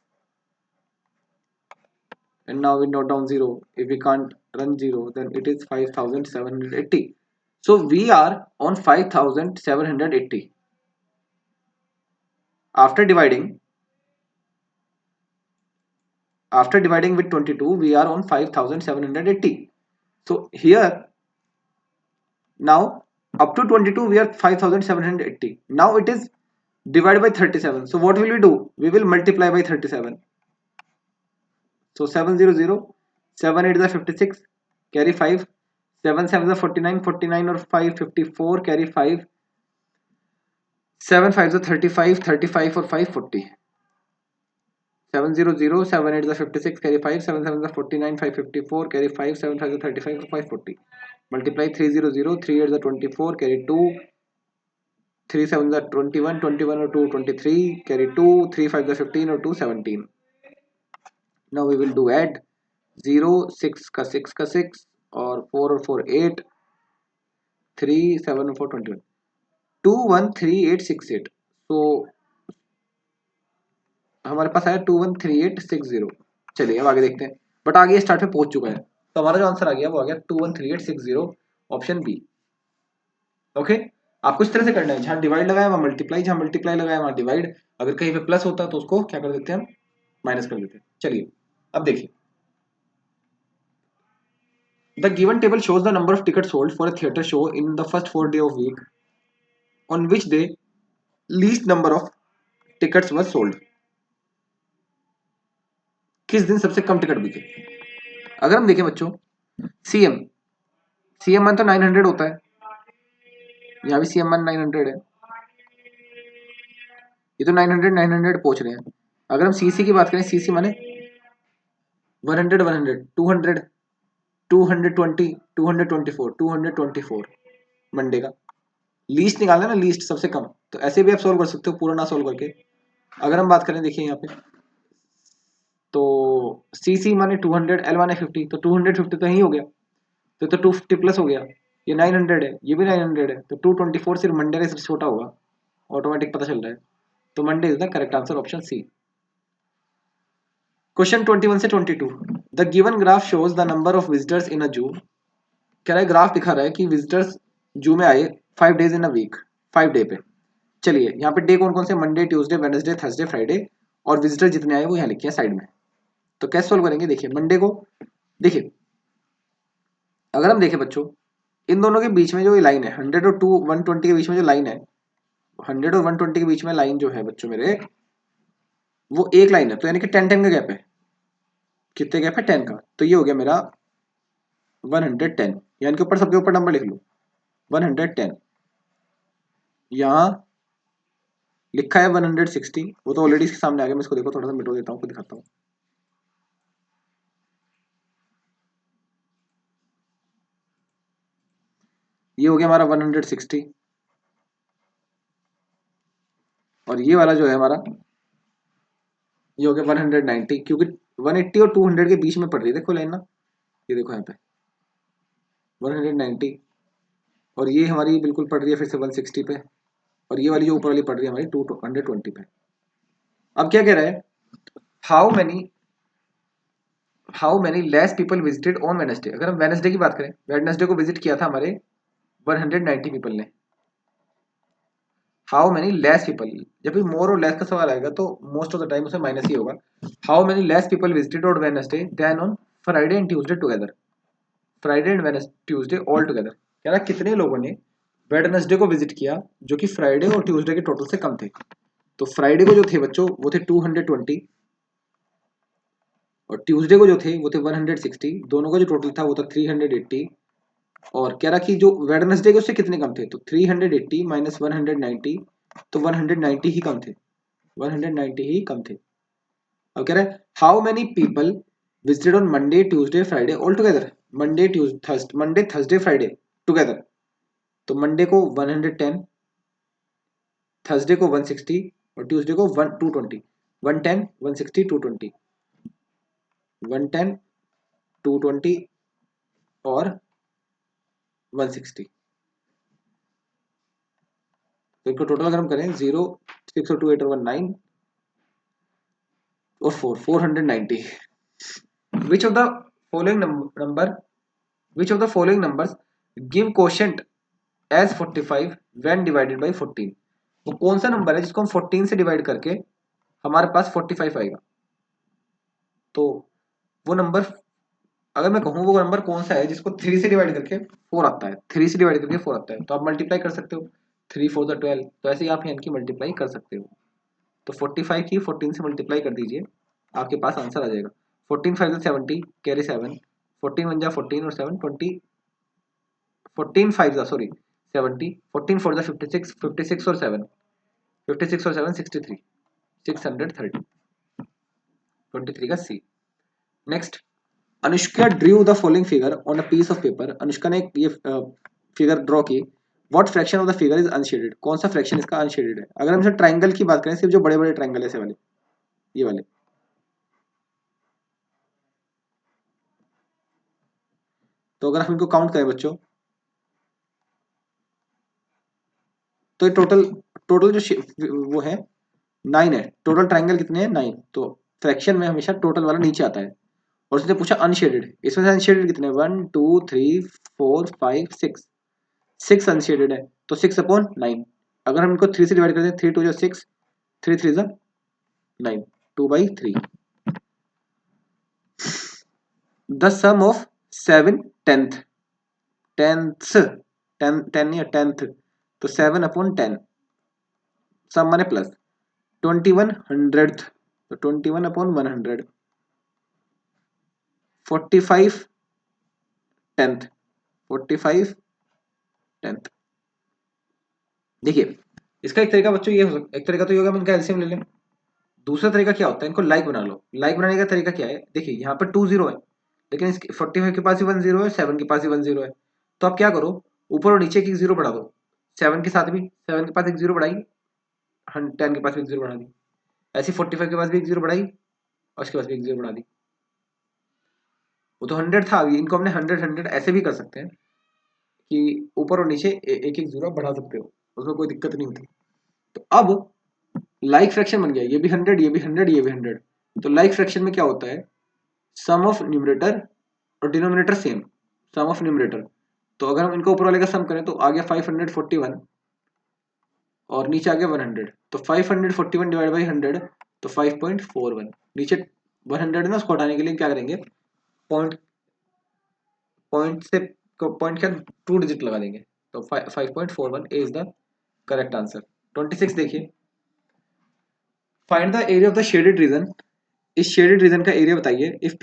and now we note down 0. If we can't run 0, then it is 5780. So we are on 5780. After dividing with 22, we are on 5780. So here, now up to 22 we are 5780. Now it is divided by 37. So what will we do? We will multiply by 37. So 700, 7 8 is 56, carry 5, 7 7 is 49, 49 or 5 54, carry 5, 7 5 is 35, 35 or 5 40. 700, 7 8 is 56, carry 5, 7 7 is 49, 5 54, carry 5, 7 5 is 35 or 5 40. Multiply 300, 3 8 is 24, carry 2, 3 7 is 21, 21 or 2 23, carry 2, 3 5 is 15 or 2 17. Now we will do add. 0 6 का 6 का 6 और 4 और 4 8, 3 7 और 4 21, 2 1 3 8 6 8. तो हमारे पास आया 2 1 3 8 6 0. चलिए अब आगे देखते हैं, बट आगे स्टार्ट पे पहुंच चुका है, तो हमारा जो आंसर आ गया वो आ गया 2 1 3 8 6 0, ऑप्शन बी. ओके, आपको इस तरह से करना है, जहां डिवाइड लगाया वहां मल्टीप्लाई, जहां मल्टीप्लाई लगाया वहां डिवाइड. अगर कहीं पे प्लस होता है तो उसको क्या कर देते हैं हम, माइनस कर देते हैं. चलिए अब देखिए. The given table shows the number of tickets sold for a theatre show in the first 4 days of week on which day least number of tickets were sold. किस दिन सबसे कम टिकट बिके. अगर हम देखें बच्चों, सीएम सीएम मान तो 900 होता है, यहाँ भी सीएम मान 900 है, ये तो 900 पहुंच रहे हैं. अगर हम सीसी की बात करें, सीसी माने 100 100 200 220 224 224 मंडे का. लीस्ट निकालना है ना, लीस्ट सबसे कम, तो ऐसे भी आप सोल्व कर सकते हो पूरा ना सोल्व करके. अगर हम बात करें, देखिए यहाँ पे तो सीसी माने 200, एल माने 50, तो 250 तो यही हो गया, तो 250 प्लस हो गया. ये 900 है, ये भी 900 है, तो 224 सिर्फ मंडे का सिर्फ छोटा होगा, ऑटोमेटिक पता चल रहा है. तो Monday is the correct answer, option C. Question 21 से 22. The given graph shows the number of visitors in a zoo. कह रहा है, ग्राफ दिखा रहा है कि विजिटर्स जू में आए 5 days in a week, 5 day पे. चलिए यहाँ पे डे कौन कौन से, Monday Tuesday Wednesday Thursday Friday, और विजिटर जितने आए वो यहाँ लिखे हैं साइड में. तो कैसे सोल्व करेंगे, देखिए मंडे को, देखिए अगर हम देखें बच्चों, इन दोनों के बीच में जो ये लाइन है 100 और 120 के बीच में जो लाइन है, 100 और 120 के बीच में लाइन जो है बच्चों मेरे, वो एक लाइन है, तो यानी कि 10 10 का गैप है. कितने गैप है, 10 का. तो ये हो गया मेरा 110, यानी कि ऊपर सबके ऊपर नंबर लिख लो 110. यहाँ लिखा है 160, वो तो ऑलरेडी इसके सामने आ गया. मैं इसको देखो थोड़ा सा मिटो देता हूँ, आपको दिखाता हूँ. ये हो गया हमारा 160, और ये वाला जो है हमारा, ये हो गया 190, क्योंकि 180 और 200 के बीच में पड़ रही है, देखो लाइन ना, ये देखो यहाँ पे 190, और ये हमारी बिल्कुल पड़ रही है फिर से 160 पे, और ये वाली जो ऊपर वाली पड़ रही है हमारी 220 पे. अब क्या कह रहा है, how many less people visited on Wednesday. अगर हम वेडनेसडे की बात करें, वेडनेसडे को विजिट किया था हमारे 190 पीपल ने. हाउ मैनी लेस पीपल, जब भी मोर और लेस का सवाल आएगा तो मोस्ट ऑफ द टाइम उसमें माइनस ही होगा. How many less people visited on Wednesday than on Friday and Tuesday together. Friday and Wednesday Tuesday all together. कह रहा कितने लोगों ने वेडनेसडे को विजिट किया जो कि फ्राइडे और ट्यूसडे के टोटल से कम थे. तो फ्राइडे को जो थे बच्चों वो थे 220 और ट्यूसडे को जो थे वो थे 160, दोनों का जो टोटल था वो था 380। और कह रहा कि जो वेडनेसडे के उससे कितने कम थे, तो 380 माइनस 190, तो 190 ही कम थे, 190 ही कम थे। अब कह रहा है how many people visited on Monday Tuesday Friday all together, Monday Thursday Friday together. तो मंडे को 110, थर्सडे को 160 और ट्यूसडे को 220, 110 160 220, 110 220 और 160। तो इनको टोटल अगर हम करें 0 6 और 2 8 और 1 9 और 490। which of the following number which of the following numbers give quotient as 45 when divided by 14? वो कौन सा नंबर है जिसको हम 14 से डिवाइड करके हमारे पास 45 आएगा। तो वो नंबर अगर मैं कहूँ वो नंबर कौन सा है जिसको 3 से डिवाइड करके 4 आता है, 3 से डिवाइड करके 4 आता है, तो आप मल्टीप्लाई कर सकते हो, 3 4 12, तो ऐसे ही आप यानी कि मल्टीप्लाई कर सकते हो। तो 45 की 14 से मल्टीप्लाई कर दीजिए, आपके पास आंसर आ जाएगा। 14 5 70 कैरी 7, 14 1 जा 14 और 7 20, 14 5 जा सॉरी 70, 14 4 जा 56, 56 और 7 56 और 7 63, 630, 23 का C. Next, Anushka drew the following figure on a piece of paper. Anushka ने ये फिगर ड्रॉ की। What fraction of the figure is unshaded, कौन सा फ्रैक्शन इसका अनशेडेड है। अगर हम ट्राइंगल की बात करें, सिर्फ जो बड़े बड़े ट्राइंगल ऐसे वाले, ये वाले, तो अगर हम इनको काउंट करें बच्चों, तो ये टोटल टोटल जो वो है 9 है। टोटल ट्राइंगल कितने हैं 9, तो फ्रैक्शन में हमेशा टोटल वाला नीचे आता है। और उसने पूछा अनशेडेड, इसमें से अनशेडेड कितने, 1 2 3 4 5 6, 6 अनशेडेड है, तो 6/9। अगर हम इनको 3 से डिवाइड करते हैं, 3 2 जो 6, 3 3 जो 9, 2/3। The sum of 7 tenth, tenth 10 10 नहीं है टेंथ, तो 7/10, सम माने प्लस, 21 100th, तो 21/100, 45 टेंथ, 45 टेंथ। देखिए इसका एक तरीका बच्चों ये हो सकता है, एक तरीका तो ये होगा हम इनका एलसीएम ले लें। दूसरा तरीका क्या होता है, इनको लाइक बना लो। लाइक बनाने का तरीका क्या है, देखिए यहाँ पर 2 0 है, लेकिन इसके 45 के पास ही 1 0 है, 7 के पास ही 1 0 है, तो आप क्या करो, ऊपर और नीचे एक 0 बढ़ा दो। 7 के साथ भी 7 के पास एक 0 बढ़ाई, 10 के पास भी एक 0 बढ़ा दी, ऐसी 45 के पास भी एक 0 बढ़ाई और उसके पास भी एक 0 बढ़ा दी। वो तो 100 था, इनको हमने 100 100 ऐसे भी कर सकते हैं कि ऊपर और नीचे एक एक 0 बढ़ा सकते हो, उसमें कोई दिक्कत नहीं होती। तो अब लाइक फ्रैक्शन बन गया, ये भी 100 ये भी 100 ये भी 100। तो लाइक फ्रैक्शन में क्या होता है, सम ऑफ न्यूमरेटर और denominator same, sum of numerator. तो अगर हम इनको ऊपर वाले का सम करें तो आ गया 541 और नीचे आ गया 100, तो 541 डिवाइड बाई 100, तो 5.41। नीचे 100 है ना, उसको हटाने के लिए क्या करेंगे, पॉइंट पॉइंट से पॉइंट क्या 2 डिजिट लगा देंगे, तो 5.41 इज द करेक्ट आंसर। 26 देखिए, find the area of the shaded region. इस शेडेड रीजन का एरिया बताइए। इफ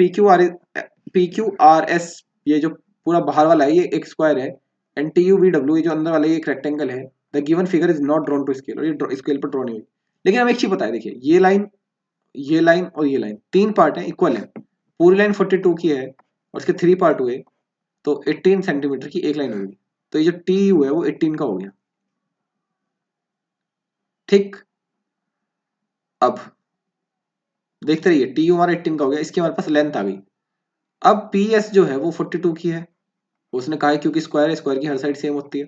PQRS, ये जो पूरा बाहर वाला है ये एक स्क्वायर है, एंड TUVW ये जो अंदर वाला ये एक रेक्टेंगल है, the given figure is not drawn to scale, और ये स्केल पर ड्रॉ नहीं हुई। लेकिन हमें एक चीज पता है, देखिए ये लाइन और ये लाइन 3 पार्ट है, इक्वल है। पूरी लाइन 42 की है और उसके 3 पार्ट हुए, तो 18 सेंटीमीटर की एक लाइन होगी। तो ये जो TU है वो 18 का हो गया। ठीक, अब देखते रहिए, TU हमारा 18 का हो गया, इसकी हमारे पास लेंथ आ गई। अब PS जो है वो 42 की है, उसने कहा है क्योंकि स्क्वायर है, स्क्वायर की हर साइड सेम होती है।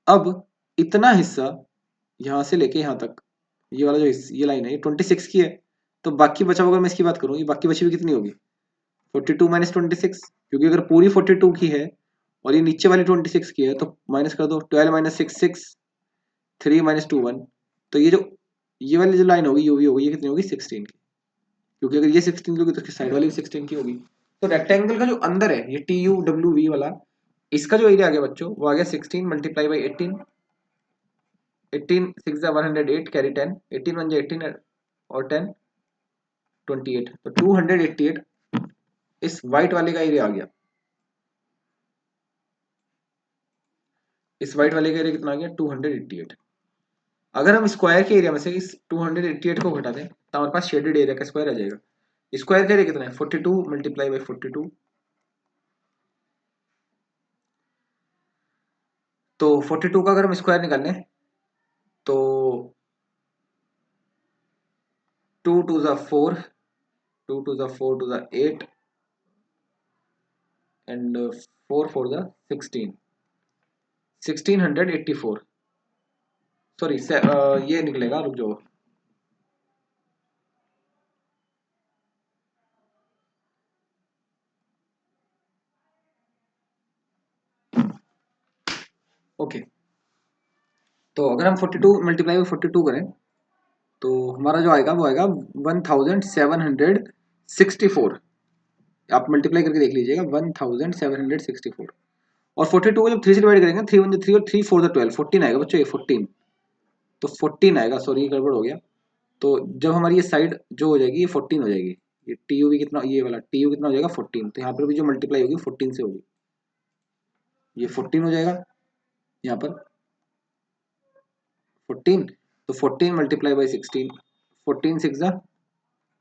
अब इतना हिस्सा यहां से लेके यहां तक, ये वाला जो ये लाइन है ये 26 की है, तो बाकी बचा हुआ अगर मैं इसकी बात करूँ, ये बाकी बची हुई कितनी होगी, 42 माइनस 26, क्योंकि अगर पूरी 42 की है और ये नीचे वाली 26 की है, तो माइनस कर दो, 12 माइनस 6 6, 3 माइनस 2 1, तो ये वाली जो लाइन होगी ये भी होगी, ये कितनी होगी 16 की, क्योंकि अगर ये 16 की होगी तो इसकी साइड वाली भी 16 की होगी। तो रेक्टेंगल का जो अंदर है ये TUWV वाला, इसका जो एरिया आ गया बच्चों वो आ गया 16 मल्टीप्लाई बाई 18, 18 6 जा 108 कैरी 10, 18 1 जा 18 और 10 28, तो 288 इस वाइट वाले का एरिया आ गया। इस वाइट वाले का एरिया कितना आ गया 288। अगर हम स्क्वायर के एरिया में से इस 288 को घटा दें तो हमारे पास शेडेड एरिया का स्क्वायर आ जाएगा। स्क्वायर का एरिया कितना है 42 मल्टीप्लाई बाई 42, तो 42 का अगर हम स्क्वायर निकालें तो 2 2 जा 4, 2 2 जा 4 2 जा 8 एंड 4 4 जा 16, 1684, सॉरी ये निकलेगा, रुक जाओ, ओके। तो अगर हम 42 मल्टीप्लाई बाई 42 करें तो हमारा जो आएगा वो आएगा 1764। आप मल्टीप्लाई करके देख लीजिएगा 1764। और 42 को जब 3 से डिवाइड करेंगे, 3 1 3 और 3 4 12, 14 आएगा बच्चों, ये 14, तो 14 आएगा, सॉरी ये गड़बड़ हो गया। तो जब हमारी ये साइड जो हो जाएगी ये 14 हो जाएगी, ये टी यू भी कितना, ये वाला टी यू कितना हो जाएगा 14, तो यहाँ पर भी जो मल्टीप्लाई होगी 14 से होगी, ये 14 हो जाएगा यहाँ पर 14, तो 14 मल्टीप्लाई बाई 16, 14 6 जा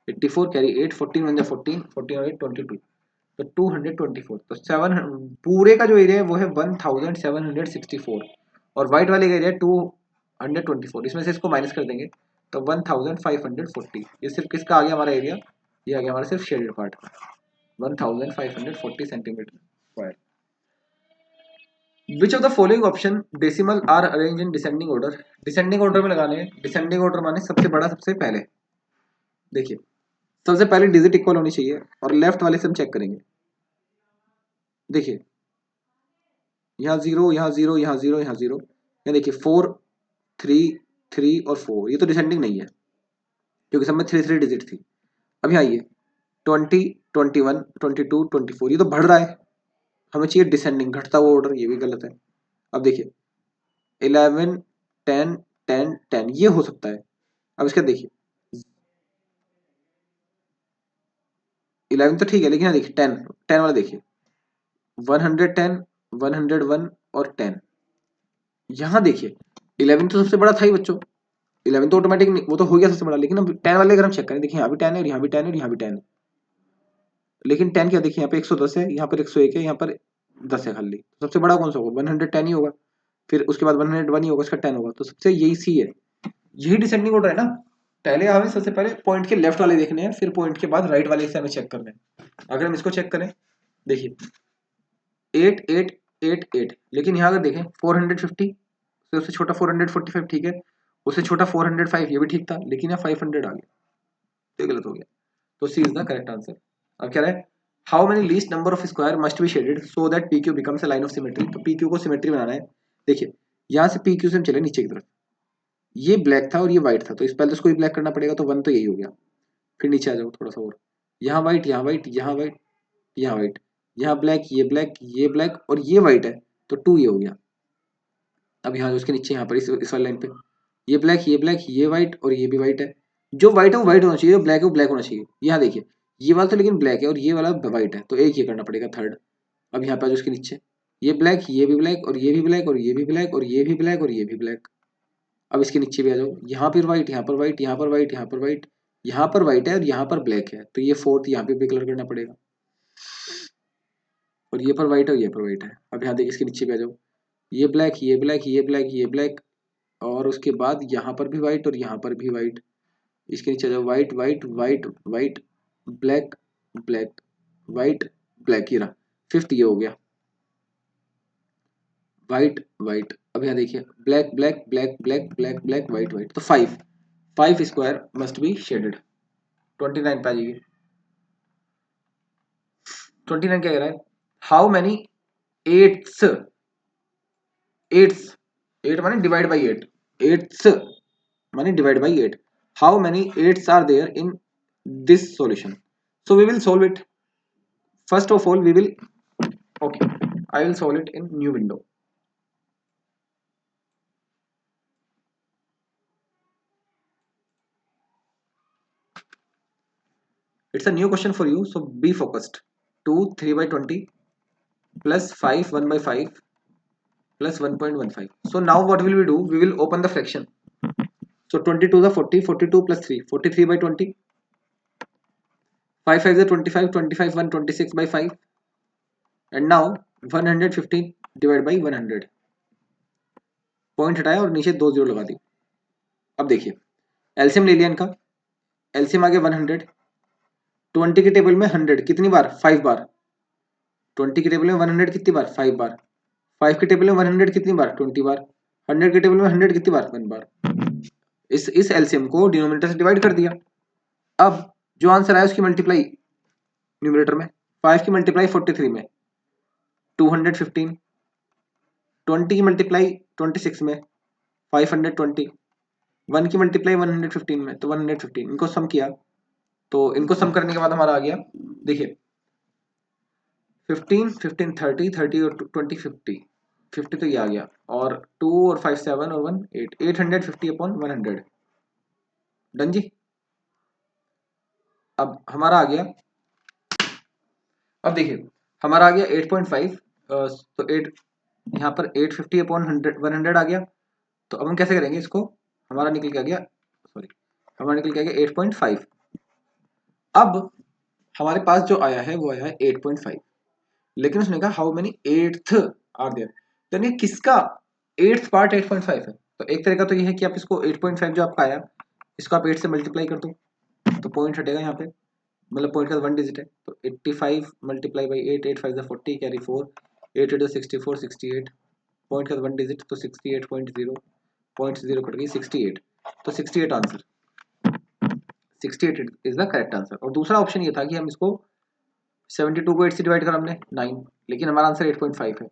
84 कैरी 8, 14 1 जा 14, 14 और 8 22, तो 224, तो 7 पूरे का जो एरिया है वो है 1764 और व्हाइट वाले का एरिया 224, इसमें से इसको माइनस कर देंगे तो 1540। ये सिर्फ किसका आ गया हमारा एरिया, ये आ गया हमारा सिर्फ shaded part, 1540 centimetre square. Which of the following option decimal are arrange in descending order, descending order में लगाने हैं, डिसेंडिंग ऑर्डर माने सबसे बड़ा सबसे पहले। देखिए सबसे पहले डिजिट इक्वल होनी चाहिए और लेफ्ट वाले से हम चेक करेंगे। देखिए यहाँ जीरो, यहाँ जीरो, यहाँ जीरो, यहाँ जीरो, यहाँ देखिए 4 3 3 और 4, ये तो डिसेंडिंग नहीं है क्योंकि सब में 3 डिजिट थी। अब यहाँ आइए 20 21 22 24, ये तो बढ़ रहा है, हमें चाहिए डिसेंडिंग घटता हुआ ऑर्डर, ये भी गलत है। अब देखिए 11 10 10 10 ये हो सकता है। अब इसका देखिए 11 तो ठीक है, लेकिन यहाँ देखिए 10 10 वाला देखिए 110 101 और 10, यहाँ देखिए 11 तो सबसे बड़ा था ही बच्चों, 11 तो ऑटोमेटिक वो तो हो गया सबसे बड़ा, लेकिन अब 10 वाले अगर हम चेक करें, देखिए यहाँ भी 10 है और यहाँ भी 10 है और यहाँ भी 10 है, लेकिन 10 क्या देखिए यहाँ पे 110 है, यहाँ पर 101 है, यहाँ पर 10 है खाली, सबसे बड़ा कौन सा होगा 110 ही होगा, फिर उसके बाद 101 ही होगा, इसका 10 होगा, तो सबसे यही सी है, यही डिसेंडिंग ऑर्डर है ना। पहले हमें सबसे पहले पॉइंट के लेफ्ट वाले देखने हैं, फिर पॉइंट के बाद राइट वाले से हमें चेक करना है। अगर हम इसको चेक करें देखिए 8 8 8 8, लेकिन यहाँ अगर देखें 450 से उससे छोटा 445 ठीक है, उससे छोटा 405 ये भी ठीक था, लेकिन यहाँ 500 आ गया, तो गलत हो गया, तो C is the correct answer. अब क्या है, how many least number of square must be shaded so that P Q becomes a line of symmetry, तो पी क्यू को सिमेट्री बनाना है। देखिए यहाँ से पी क्यू से हम चले नीचे की तरफ, ये ब्लैक था और ये व्हाइट था, तो इस पहले तो इसको ही ब्लैक करना पड़ेगा, तो 1 तो यही हो गया, फिर नीचे आ जाओ थोड़ा सा और, यहाँ व्हाइट यहाँ व्हाइट यहाँ व्हाइट यहाँ व्हाइट, यहाँ ब्लैक ये ब्लैक ये ब्लैक और ये व्हाइट है, तो 2 ये हो गया। अब यहाँ उसके नीचे यहाँ पर इस वाली लाइन पे ये ब्लैक ये ब्लैक ये व्हाइट और ये भी व्हाइट है, जो व्हाइट है वो व्हाइट होना चाहिए, जो ब्लैक है वो ब्लैक होना चाहिए। यहाँ देखिए ये वाला तो लेकिन ब्लैक है और ये वाला व्हाइट है, तो एक ये करना पड़ेगा थर्ड। अब यहाँ पे जो उसके नीचे ये ब्लैक ये भी ब्लैक और ये भी ब्लैक और ये भी ब्लैक और ये भी ब्लैक और ये भी ब्लैक। अब इसके नीचे भी आ जाओ, यहाँ पर व्हाइट यहाँ पर व्हाइट यहाँ पर व्हाइट यहाँ पर व्हाइट यहाँ पर व्हाइट है और यहाँ पर ब्लैक है, तो ये फोर्थ यहाँ पे भी कलर करना पड़ेगा, और ये पर व्हाइट है और ये पर व्हाइट है। अब यहाँ देखिए इसके नीचे भी आ जाओ, ये ब्लैक ये ब्लैक ये ब्लैक ये ब्लैक और उसके बाद यहाँ पर भी व्हाइट और यहाँ पर भी व्हाइट, इसके नीचे आ जाओ white white white white black black white black, ये रहा फिफ्थ, ये हो गया व्हाइट व्हाइट। अब यहाँ देखिए black black black black black black white white, तो 5 स्क्वायर मस्ट बी शेडेड। 29 पे आ जाइए, 29 क्या कह रहा है, हाउ मैनी एट्स, एट्स 8 माने डिवाइड बाई 8, एट्स माने divide by 8, how many eights are there in this solution, so we will solve it. First of all we will, okay, I will solve it in new window. It's a new question for you, so be focused. 2 3 by 20 plus 5 1 by 5 plus 1.15. So now what will we do? We will open the fraction. So 22 the 40, 42 plus 3, 43 by 20, 5 5 the 25, 25 1 26 by 5, and now 115 divided by 100. Point हटाया और नीचे 2 zero लगा दी. अब देखिए LCM ले लिया इनका. LCM आ गया 100. 20 के टेबल में 100 कितनी बार? 5 बार. 20 के टेबल में 100 कितनी बार? 5 बार. 5 के टेबल में 100 कितनी बार? 20 बार. 100 के टेबल में 100 कितनी बार? 1 बार. इस एलसीएम को डिनोमिनेटर से डिवाइड कर दिया. अब जो आंसर आया उसकी मल्टीप्लाई न्यूमरेटर में. 5 की मल्टीप्लाई 43 में 215. 20 की मल्टीप्लाई 26 में 520. 1 की मल्टीप्लाई 115 में तो 115. इनको सम किया तो इनको सम करने के बाद हमारा आ गया. देखिए 15 15 30 30 और 20 50. 50 तो ये आ गया और 2 और 5 7 और 1 8 850 अपॉन 100. डन जी. अब हमारा आ गया. अब देखिए हमारा आ गया 8.5. तो 8 यहाँ पर 850 अपॉन 100 आ गया. तो अब हम कैसे करेंगे इसको? हमारा निकल के आ गया, सॉरी हमारा निकल के आ गया 8.5. अब हमारे पास जो आया है वो आया है 8.5. लेकिन उसने कहा how many eighth are there. तो ये किसका एट्थ पार्ट 8.5 है? तो एक तरीका तो ये है कि आप इसको 8.5 जो आपका आया इसको आप 8 से मल्टीप्लाई कर दो तो पॉइंट हटेगा यहाँ पे. मतलब पॉइंट का 1 डिजिट है तो 85 मल्टीप्लाई बाई 8 8 5 40 कैरी 4 8 8 64 68. पॉइंट का 1 डिजिट तो 68.0. पॉइंट 0 कट गई 68. तो 68 answer. 68 is the correct answer. और दूसरा ऑप्शन ये था कि हम इसको 72 को 8 से डिवाइड करा हमने 9. लेकिन हमारा आंसर 8.5 है.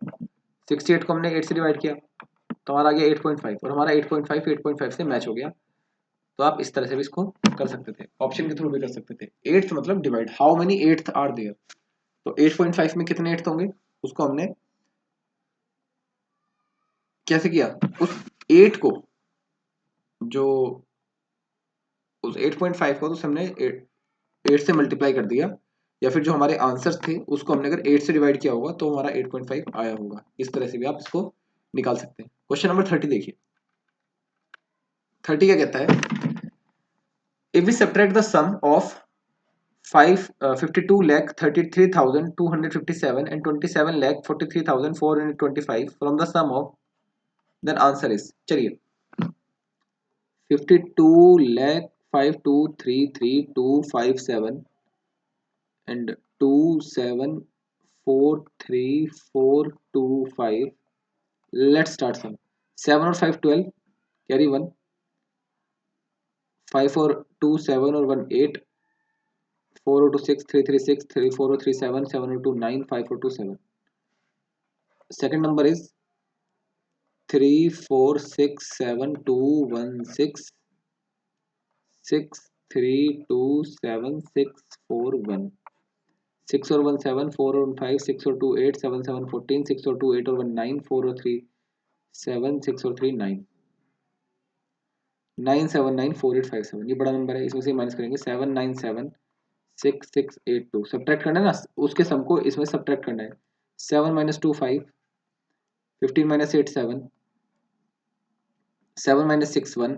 68 को हमने 8 से डिवाइड किया तो हमारा आ गया 8.5 और हमारा 8.5 8.5 से मैच हो गया. तो आप इस तरह से भी इसको कर सकते थे, ऑप्शन के थ्रू भी कर सकते थे. एट्थ मतलब divide, how many eighth are there. तो 8.5 में कितने एट्थ होंगे उसको हमने कैसे किया? उस 8 को जो उस 8.5 को तो हमने 8 से मल्टीप्लाई कर दिया या फिर जो हमारे आंसर्स थे उसको हमने अगर 8 से डिवाइड किया होगा तो हमारा 8.5 आया होगा. इस तरह से भी आप इसको निकाल सकते हैं. क्वेश्चन नंबर 30 देखिए. 30 क्या कहता है? If we subtract the sum of 52 lakh 33,257 and 27 lakh 43,425 from the sum of, then answer is, चलिए 52 lakh 5233,257 and 27,43425. Let's start sum. 7 और 5 12 कैरी 1. 5 और 2 7 और 1 8. 4 और 2 6 3 3 6 3 4 और 3 7 7 और 2 9 5 और 2 7. Second number is 3 4 6 7 2 1 6 6 3 2 7 6 4 1. 6 और 1 7 4 और 1 5 6 और 2 8 7 7 14 6 और 2 8 और 1 9 4 और 3 7 6 और 3 9 9 7 9 4 8 5 7. ये बड़ा नंबर है, इसमें से माइनस करेंगे. 7 9 7 6 6 8 2. सब्ट्रैक्ट करना है ना, उसके सम को इसमें सब्ट्रैक्ट करना है. 7 minus 2 5. 15 minus 8 7. 7 minus 6 1.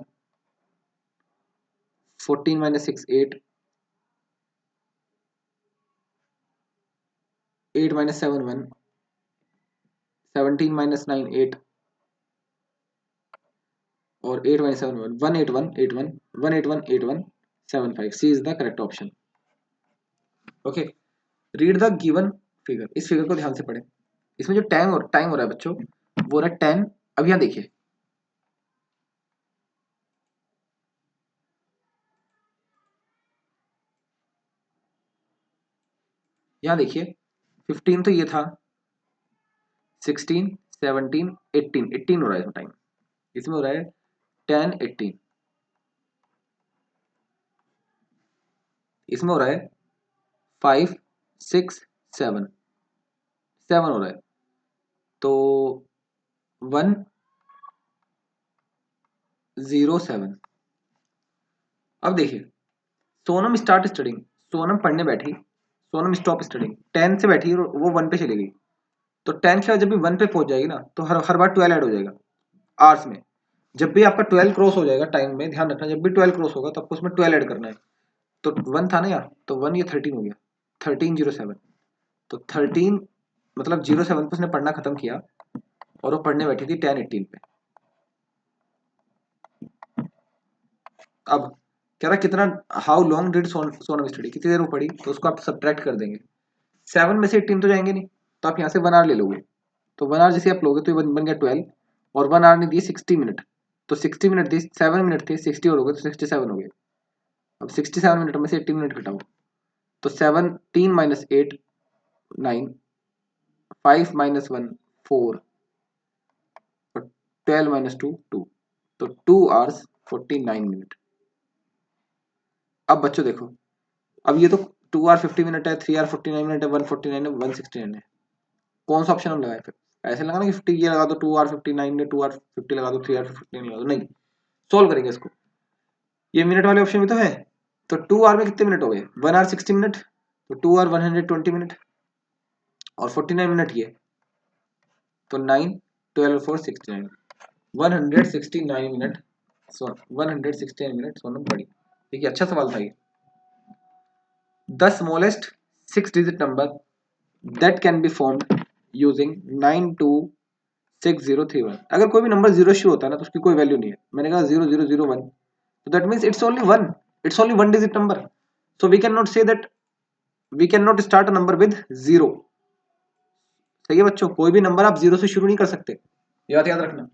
14 minus 6 8. 8 minus 7 1. 17 minus 9 8. और 8 minus 7 1. 1 8 1 8 1. 1 8 1 8 1 7 5. C is the correct option. Okay. Read the given figure. इस फिगर को ध्यान से पढ़ें. इसमें जो टाइम हो रहा है बच्चों वो रहा 10. अब यहाँ देखिए यहाँ देखिए 15 तो ये था, 16 17 18 18 हो रहा है इसमें टाइम. इसमें हो रहा है 10 18. इसमें हो रहा है 5 6 7 7 हो रहा है. तो 1 0 7. अब देखिए सोनम स्टार्ट स्टडिंग. सोनम पढ़ने बैठी, सोनम स्टॉप स्टडिंग, 10 से बैठी और वो 1 पे चली गई, तो 10 के बाद जब भी 1 पे पहुंच जाएगी ना तो हर बार 12 ऐड हो जाएगा आवर्स में। जब भी आपका 12 क्रॉस हो जाएगा टाइम में, ध्यान रखना, जब भी 12 क्रॉस होगा तो आपको उसमें 12 ऐड करना है। तो 1 था ना यार, तो 1 ये 13 हो गया, 1307। तो 13 मतलब 07 पे उसने पढ़ना खत्म किया और वो पढ़ने बैठी थी 1018 पे। अब कह रहा कितना, how long did Sonam study, कितनी देर वो पढ़ी, तो उसको आप सब्ट्रैक्ट कर देंगे। 7 में से 18 तो जाएंगे नहीं, तो आप यहाँ से 1 आवर ले लोगे, तो 1 आवर जैसे आप लोगे तो ये बन गया 12, और 1 आवर ने दिए 60 मिनट, तो 60 मिनट दिए, 7 मिनट थे, 60 और हो गए तो 67 हो गए। अब 67 मिनट में से 18 मिनट घटाओ, तो 17 माइनस 8 9, 5 माइनस 1 4, और 12 माइनस 2 2, तो 2 आवर्स 49 मिनट। अब बच्चों देखो, अब ये तो 2 आवर 50 मिनट है, 3 आवर 49 मिनट है, 149 है, 169 है, कौन सा ऑप्शन हम लगाए फिर? ऐसे लगाना कि 50 ये लगा दो, 2 आवर 59 में 2 आवर 50 लगा दो, 3 आवर 59 लगा दो, नहीं, सोल्व करेंगे इसको। ये मिनट वाले ऑप्शन में तो है, तो 2 आवर में कितने मिनट हो गए, 1 आवर 60 मिनट, तो 2 आवर 120 मिनट, और 49 मिनट ये, तो 9 12 4 69, 169 मिनट, 169 मिनट सोनम पड़ी। देखिए अच्छा सवाल था ये। The smallest 6 digit number that can be formed using 926031। अगर कोई भी नंबर जीरो शुरू होता है ना तो उसकी कोई वैल्यू नहीं है, मैंने कहा 0001, तो that means it's only one, it's only one digit number, so we can not say that, we can not start a number with 0। सही है बच्चों, कोई भी नंबर आप 0 से शुरू नहीं कर सकते, ये बात याद रखना।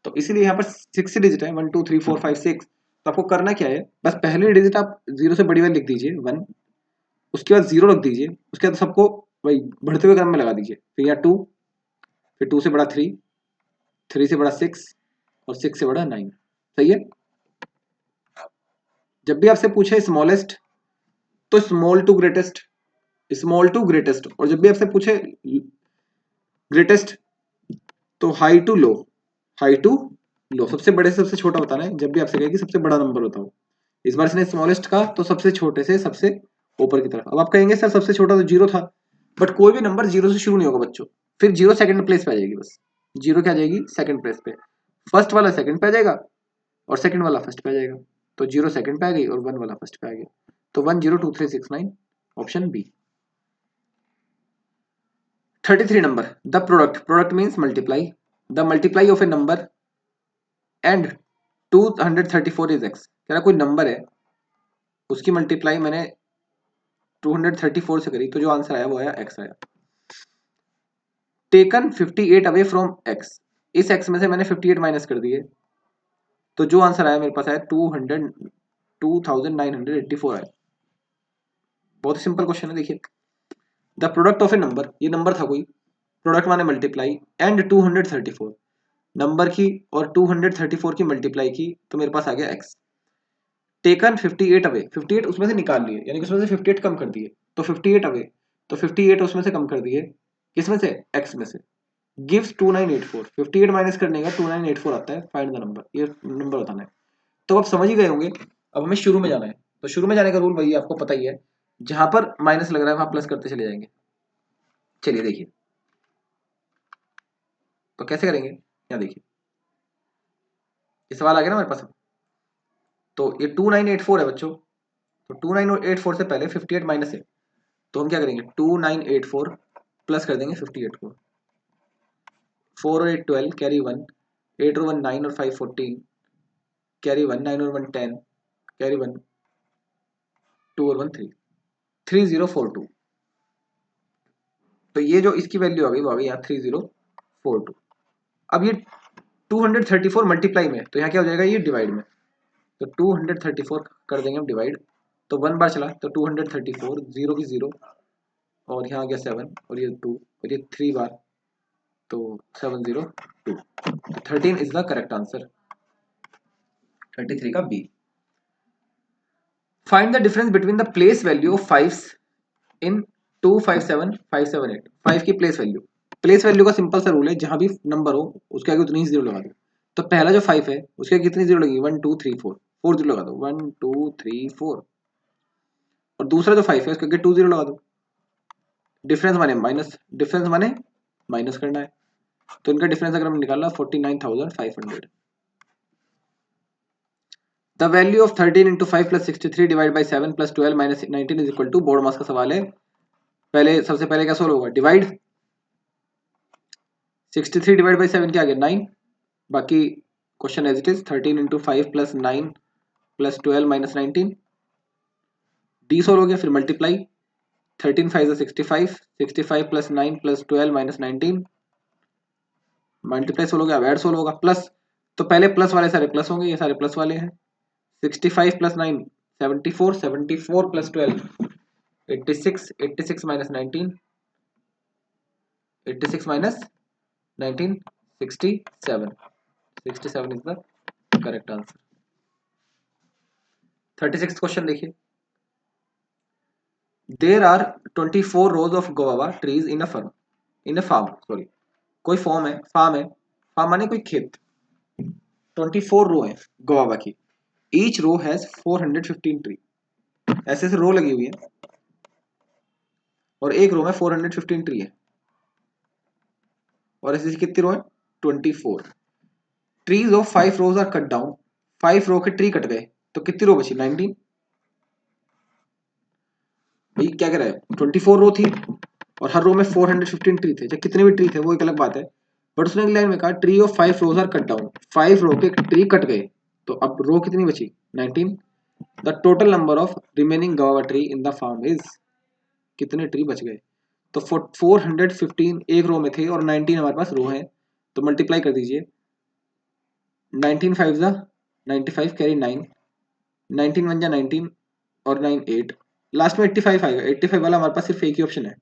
तो इसीलिए यहाँ पर 6 डिजिट है, 1 2 3 4 5 6, तो आपको करना क्या है, बस पहले डिजिट आप 0 से बड़ी वाली लिख दीजिए 1, उसके बाद 0 रख दीजिए, उसके बाद सबको वही बढ़ते हुए क्रम में लगा दीजिए, फिर यहाँ 2, फिर 2 से बड़ा 3, 3 से बड़ा 6, और 6 से बड़ा 9। सही है। जब भी आपसे पूछे स्मॉलेस्ट, तो small to greatest, small to greatest, और जब भी आपसे पूछे ग्रेटेस्ट, तो high to low, high to low, सबसे बड़े से सबसे छोटा बताना है। जब भी आपसे कहे कि सबसे बड़ा नंबर बताओ, इस बार इसने स्मॉलेस्ट का, तो सबसे छोटे से सबसे ऊपर की तरफ। अब आप कहेंगे सर सबसे छोटा तो 0 था, बट कोई भी नंबर 0 से शुरू नहीं होगा बच्चों, फिर 0 सेकंड प्लेस पे आ जाएगी, बस 0 क्या आ जाएगी सेकंड प्लेस पे, फर्स्ट वाला सेकंड पे आ जाएगा और सेकंड वाला फर्स्ट पे आ जाएगा, तो 0 सेकंड पे आ गई और 1 वाला फर्स्ट पे आ गया, तो 102369 option B. 33 number, the product, product means multiply, the multiply of a number and 234 is X. कह रहा कोई नंबर है उसकी मल्टीप्लाई मैंने 234 से करी, तो जो आंसर आया वो आया एक्स आया। टेकन 58 अवे फ्रॉम एक्स, इस एक्स में से मैंने 58 माइनस कर दिए, तो जो आंसर आया मेरे पास आया 2984 आया। बहुत सिंपल क्वेश्चन है, देखिए the product of a number, ये नंबर था कोई, प्रोडक्ट माने मल्टीप्लाई, एंड 234, नंबर की और 234 की मल्टीप्लाई की, तो मेरे पास आ गया एक्स। टेकन 58 अवे, 58 उसमें से निकाल लिए, यानी कि उसमें से 58 कम कर दिए, तो 58 अवे, तो 58 उसमें से कम कर दिए, किसमें से, एक्स में से, गिव्स 2984, 58 माइनस करने का 2984 आता है, फाइंड द नंबर, ये नंबर बताना है। तो आप समझ ही गए होंगे। अब हमें शुरू में जाना है, तो शुरू में जाने का रूल वही आपको पता ही है, जहां पर माइनस लग रहा है वहां प्लस करते चले जाएंगे। चलिए देखिए, तो कैसे करेंगे, यहाँ देखिए ये सवाल आ गया ना हमारे पास। तो ये 2984 है बच्चों, तो 2984 से पहले 58 माइनस है, तो हम क्या करेंगे 2984 प्लस कर देंगे 58 को, 4 और 8 12 कैरी 1, 8 और 1 9 और 5 14 कैरी 1, 9 और 1 10 कैरी 1, 2 और 1 3, 3042। तो ये जो इसकी वैल्यू आ गई वो आ गई यहाँ 3042। अब ये 234 मल्टीप्लाई में, तो यहाँ क्या हो जाएगा, ये डिवाइड में, तो 234 कर देंगे हम डिवाइड, तो 1 बार चला तो 234, 0 की 0, और यहाँ आ गया 7, और ये 2, और ये 3 बार, तो 702, तो 13 इज द करेक्ट आंसर, 33 का B. Find the difference between the place value of 5 in 257 578, 5 की प्लेस वैल्यू, प्लेस वैल्यू का सिंपल सा रूल है, जहां भी नंबर हो उसके आगे उतनी ही जीरो लगा दो। तो पहला जो 5 है उसके आगे कितनी जीरो लगी, 1 2 3 4, 4 जीरो लगा दो, 1 2 3 4, और दूसरा जो 5 है उसके आगे 2 0 लगा दो। डिफरेंस माने माइनस, डिफरेंस माने माइनस करना है, तो इनका डिफरेंस अगर हम निकालना 49,500। The value of 13 into 5 plus 63 divide by 7 plus 12 minus 19 is equal to, board मास का सवाल है। पहले सबसे पहले क्या सोल्व होगा, डिवाइड 63 डिवाइड बाई 7 क्या आ गया 9, बाकी question as it is 13 into 5 plus 9 plus 12 minus 19, D solve हो गया, फिर multiply 13 5 is 65, 65 plus 9 plus 12 minus 19, multiply solve हो गया, अब ऐड सोल्व होगा, प्लस तो पहले प्लस वाले सारे प्लस होंगे, ये सारे प्लस वाले हैं, 65 plus 9 74, 74 plus 12 86, 86 minus 19, 86 minus 19 67, 67 is the correct answer. 36 question देखिए, there are 24 rows of guava trees in a farm sorry, कोई फार्म है, फार्म माने कोई खेत, 24 रो है गुआवा की, ईच रो हैज 415 ट्री, ऐसे ऐसे रो लगी हुई है और एक रो में 415 ट्री है, और ऐसे कितनी रो है 24। Trees of 5 rows are cut down, 5 row के ट्री कट गए तो कितनी रो बची 19। भाई क्या कह रहा है 24 रो थी और हर रो में 415 ट्री थे, चाहे कितने भी ट्री थे वो एक अलग बात है, बट उसने एक लाइन में कहा tree of 5 rows are cut down, 5 row के ट्री कट गए तो अब रो कितनी बची 19। The total number of remaining guava tree in the farm is, कितने ट्री बच गए, तो 415 एक रो में थे और 19 हमारे पास रो है, तो मल्टीप्लाई कर दीजिए, 19 5 जा 95 कैरी 9, 19 1 जा 19 और 9 8, लास्ट में 85 आएगा, 85 वाला हमारे पास सिर्फ एक ही ऑप्शन है,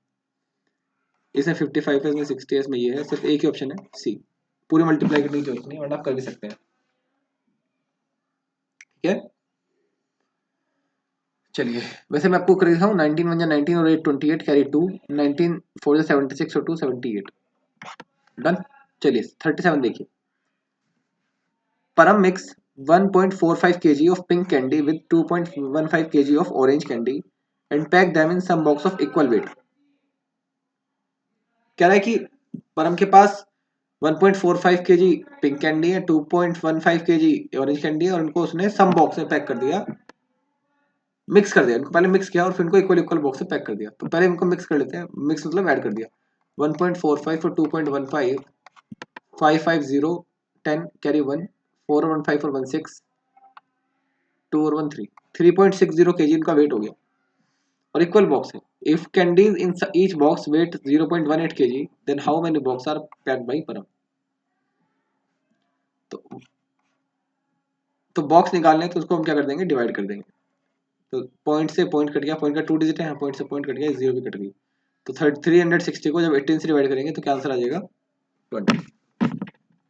इसमें 55 है, इसमें 60 है, इसमें ये है, सिर्फ एक ही ऑप्शन है सी, पूरी मल्टीप्लाई करने की जरूरत नहीं, वरना आप कर भी सकते हैं, ठीक है। चलिए वैसे मैं आपको कर देता हूँ, 19 1 जा 19 और 8 28 कैरी 2, 19 4 जा 76 और 2 78, डन। चलिए 37 देखिए, परम mix 1.45 kg of pink candy with 2.15 kg of orange candy and pack them in some box of equal weight। कह रहा है कि परम के पास 1.45 kg पिंक कैंडी है, 2.15 kg ऑरेंज कैंडी है और उनको उसने सम बॉक्स में पैक कर दिया, मिक्स कर दिया, इनको पहले मिक्स किया और फिर इनको इक्वल इक्वल बॉक्स में पैक कर दिया, तो पहले इनको मिक्स कर लेते हैं, मिक्स मतलब ऐड कर दिया, 1.45 और 2.15 550 10 कैरी 1 4 और 1 5 और 1 6 2 और 1 3 3.60 kg इनका वेट हो गया और इक्वल बॉक्स है। If candies in each box weight 0.18 kg then how many box are packed by परम। तो बॉक्स निकालने तो उसको हम क्या कर देंगे डिवाइड कर देंगे, तो पॉइंट से पॉइंट कट गया, पॉइंट का 2 डिजिट है, पॉइंट से पॉइंट कट गया, जीरो भी कट गई, तो 360 को जब 18 से डिवाइड करेंगे तो क्या आंसर आ जाएगा 20।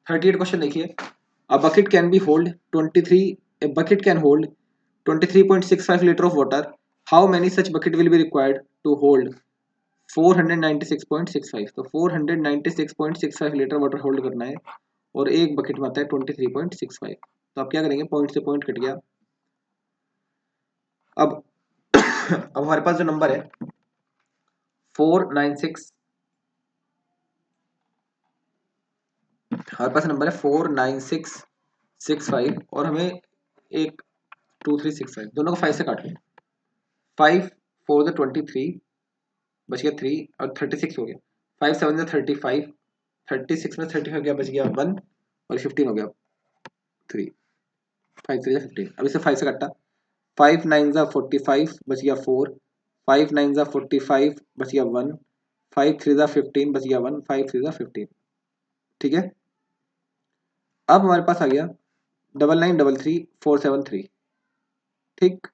38 क्वेश्चन देखिए, a bucket can be hold 23, a bucket can hold 23.65 liter of water, how many such bucket will be required to hold 496.65, तो 496.65 लीटर वाटर होल्ड करना है और एक बकेट में आता है 23.65, तो आप क्या करेंगे पॉइंट से पॉइंट कट गया, अब अब हमारे पास जो नंबर है 496, हमारे पास नंबर है 49665 और हमें एक 2365, दोनों को 5 से काट लें, 5 4 द 23 बच गया 3 और 36 हो गया, 5 7 द 35, 36 में 35 गया बच गया 1 और 15 हो गया 3, 5 3 15, अब इसे 5 से काटा, 5 9 ज़ा 45 बच गया 4, 5 9 ज़ा 45 बच गया 1, 5 3 ज़ा 15 बच गया 1, 5 3 ज़ा 15, ठीक है। अब हमारे पास आ गया 9933 473, ठीक।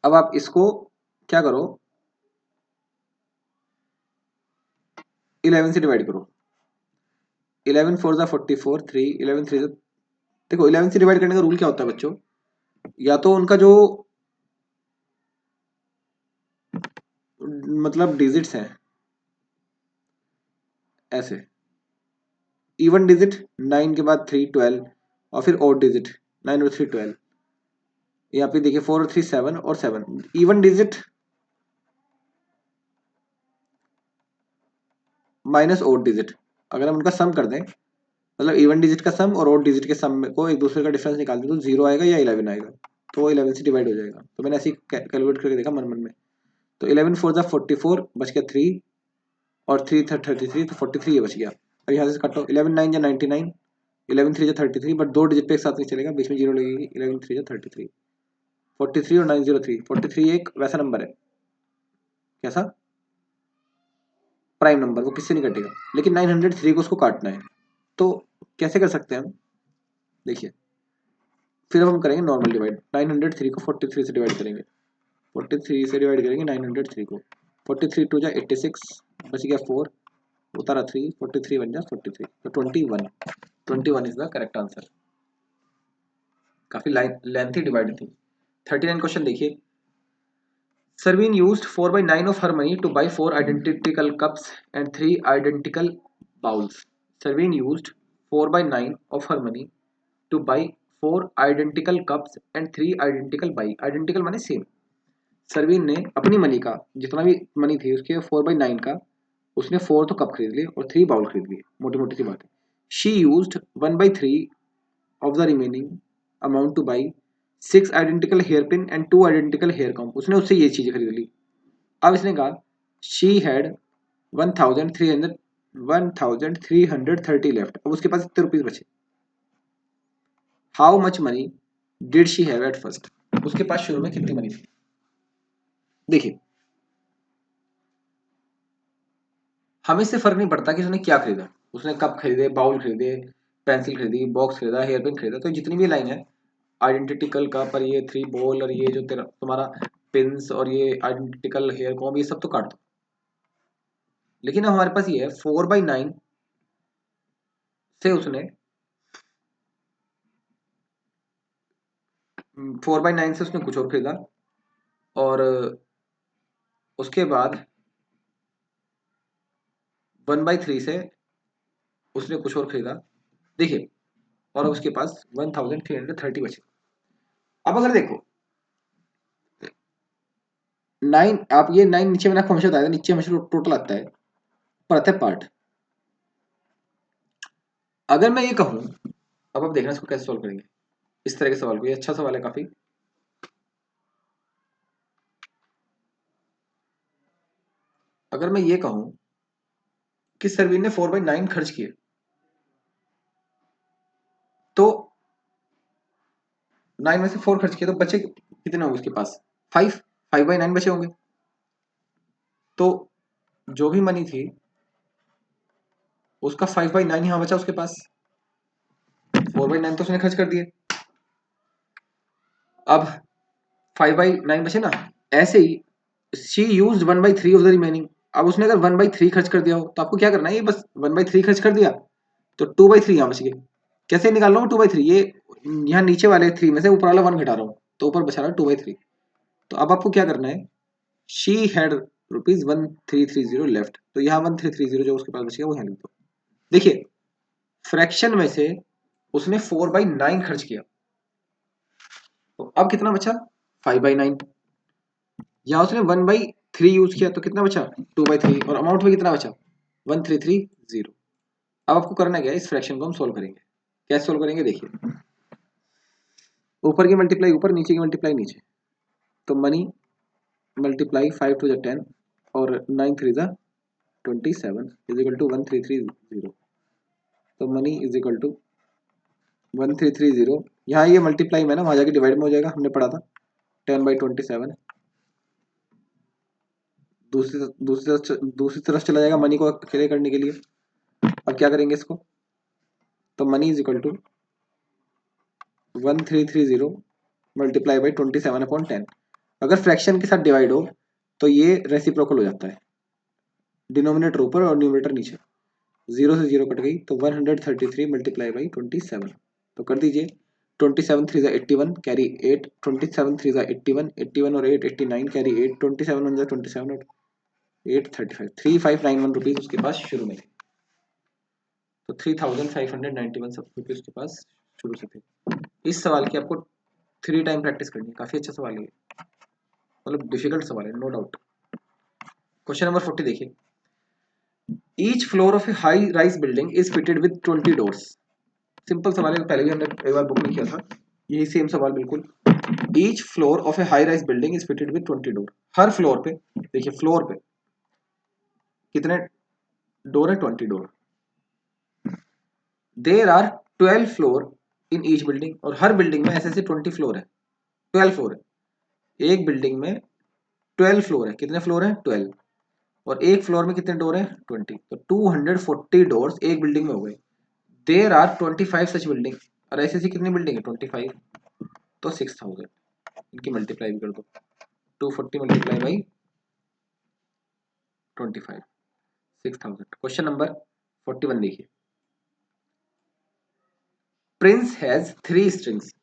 अब आप इसको क्या करो 11 से डिवाइड करो, 11 4 ज़ा 44 3 11 3 देखो 11 से डिवाइड करने का रूल क्या होता है बच्चों, या तो उनका जो मतलब डिजिट्स हैं ऐसे, इवन डिजिट 9 के बाद 3 12 और फिर ऑड डिजिट 9 और 3 12, यहाँ पे देखिए 4 और 3 7 और 7 even digit minus odd digit, अगर हम उनका सम कर दें, मतलब इवन डिजिट का सम और ओड डिजिट के सम को एक दूसरे का डिफरेंस निकाल दें तो 0 आएगा या 11 आएगा, तो वो 11 से डिवाइड हो जाएगा। तो मैंने ऐसे ही कैलकुलेट करके देखा मन मन में। तो 11 4 जा 44, बच गया 3 और 3 33, तो 43 ये बच गया। अब यहाँ से काटो, 11 9 जा 99, 11 3 जा 33, बट दो डिजिट पे एक साथ नहीं चलेगा, बीच में जीरो लगेगी। 11 3 जा 33, 43 और 903, 43 एक वैसा नंबर है, कैसा प्राइम नंबर, वो किससे नहीं कटेगा, लेकिन 903 को उसको काटना है। तो कैसे कर सकते हैं हम, देखिए फिर हम करेंगे नॉर्मल डिवाइड। 903 को 43 से डिवाइड करेंगे, 43 से डिवाइड करेंगे 903 को। 43 टू जा 86, बच गया 4, उतारा 3, 43 बन जा 43, तो 21, 21 इज द करेक्ट आंसर। काफी लेंथी डिवाइड थी। 39 क्वेश्चन देखिए, Servine used 4 by 9 of her money to buy 4 identical cups and 3 identical bowls. Servine used 4 by 9 of her money to buy 4 identical cups and 3 identical buy. Identical माने same. Sarveen ने अपनी money का जितना भी money थी उसके 4 by 9 का उसने 4 तो कप खरीद लिए और 3 बाउल खरीद लिए, मोटी मोटी सी बात है। She used 1 by 3 of the remaining amount to buy 6 identical hairpin and 2 identical hair comb. उसने उससे ये चीजें खरीद ली। अब इसने कहा शी हैड 1330 लेफ्ट, अब उसके पास कितने रुपीज बचे। How much money did she have at first, उसके पास शुरू में कितनी मनी थी। देखिए हमें इससे फर्क नहीं पड़ता कि उसने क्या खरीदा, उसने कप खरीदे, बाउल खरीदे, पेंसिल खरीदी, बॉक्स खरीदा, हेयर पिन खरीदा, तो जितनी भी लाइन है आइडेंटिकल कप और ये 3 बॉल और ये जो तेरा तुम्हारा पिंस और ये आइडेंटिकल हेयर कॉम्ब, ये सब तो काट दो। लेकिन अब हमारे पास ये है 4 by 9 से उसने 4/9 से उसने कुछ और खरीदा और उसके बाद 1/3 से उसने कुछ और खरीदा, देखिए, और अब उसके पास 1330 बचे। अब अगर देखो 9, आप ये 9 नीचे मैंने आपको हमेशा बताया था, नीचे हमेशा टोटल आता है, पर आता है पार्ट। अगर मैं ये कहूं, अब आप देखना इसको कैसे सॉल्व करेंगे, इस तरह के सवाल को, ये अच्छा सवाल है काफी। अगर मैं ये कहूं कि सरवीन ने 4/9 खर्च किए, तो 9 में से 4 खर्च किए तो बचे कितने होंगे उसके पास, 5/9 बचे होंगे। तो जो भी मनी थी उसका 5/9 यहाँ बचा उसके पास, 4/9 तो उसने खर्च कर दिए, अब 5/9 बचे ना। ऐसे ही she used 1/3 of the remaining, अब उसने अगर 1/3 खर्च कर दिया हो तो आपको क्या करना है, ये बस 1/3 खर्च कर दिया तो 2/3 यहाँ बच गए। कैसे निकाल रहा हूँ 2/3, ये यहाँ नीचे वाले 3 में से ऊपर वाला 1 घटा रहा हूँ, तो ऊपर बचा रहा है 2/3। तो अब आपको क्या करना है, शी हैड ₹1330 लेफ्ट, तो यहाँ 1330 जो उसके पास बच गया वो यहाँ लिख दो। देखिए फ्रैक्शन में से उसने 4/9 खर्च किया, तो अब कितना बचा 5/9। यहाँ उसने 1/3 यूज किया तो कितना बचा 2/3, और अमाउंट में कितना बचा 1330। अब आपको करना क्या है, इस फ्रैक्शन को हम सोल्व करेंगे। कैसे सोल्व करेंगे, देखिए ऊपर की मल्टीप्लाई ऊपर, नीचे की मल्टीप्लाई नीचे, तो मनी मल्टीप्लाई 5 टू द 10 और 9 3 द 27 इज इक्वल टू 1330। तो मनी इज इक्वल टू 1330, यहाँ ये मल्टीप्लाई में ना वहाँ जाके डिवाइड में हो जाएगा, हमने पढ़ा था 10/27, दूसरी तरफ चला जाएगा मनी को अकेले करने के लिए। अब क्या करेंगे इसको, तो money is equal to 1330 multiply by 27/10। अगर फ्रैक्शन के साथ डिवाइड हो तो ये रेसिप्रोकल हो जाता है, डिनोमिनेटर ऊपर और न्यूमरेटर नीचे, 0 से 0 कट गई तो 133 मल्टीप्लाई बाई 27, तो कर दीजिए 27 3 81 कैरी 8, 27 3 81, 81 और 8 89 कैरी 8, 27 1 27 और 8 35, 3591 रुपीज उसके पास शुरू में थे। तो 3591 रुपीज उसके पास शुरू से थे। इस सवाल की आपको 3 टाइम प्रैक्टिस करनी है। काफी अच्छा सवाल है, मतलब डिफिकल्ट सवाल है, नो डाउट। क्वेश्चन नंबर 40 देखिए, each floor of a high rise building is fitted with 20 doors. Simple सवाल है, पहले भी हमने एक बार बुक में किया था, यही सेम सवाल बिल्कुल। Each floor of a high rise building is fitted with 20 door. हर फ्लोर पे, देखिए फ्लोर पे कितने डोर है, 20 door. There are 12 floor in each building, और हर बिल्डिंग में ऐसे ऐसे 20 फ्लोर है, 12 फ्लोर है। एक बिल्डिंग में 12 फ्लोर है, कितने फ्लोर है, 12, और एक फ्लोर में कितने डोर है, 20, तो 240 डोर्स एक बिल्डिंग में हो गए। देयर आर 25 सच बिल्डिंग, और ऐसे ऐसी कितनी बिल्डिंग है, 25, तो 6000। इनकी मल्टीप्लाई भी कर दो, 240 मल्टीप्लाई बाई 25, 6000। क्वेश्चन नंबर 41 देखिए, प्रिंस हैज 3 स्ट्रिंग्स।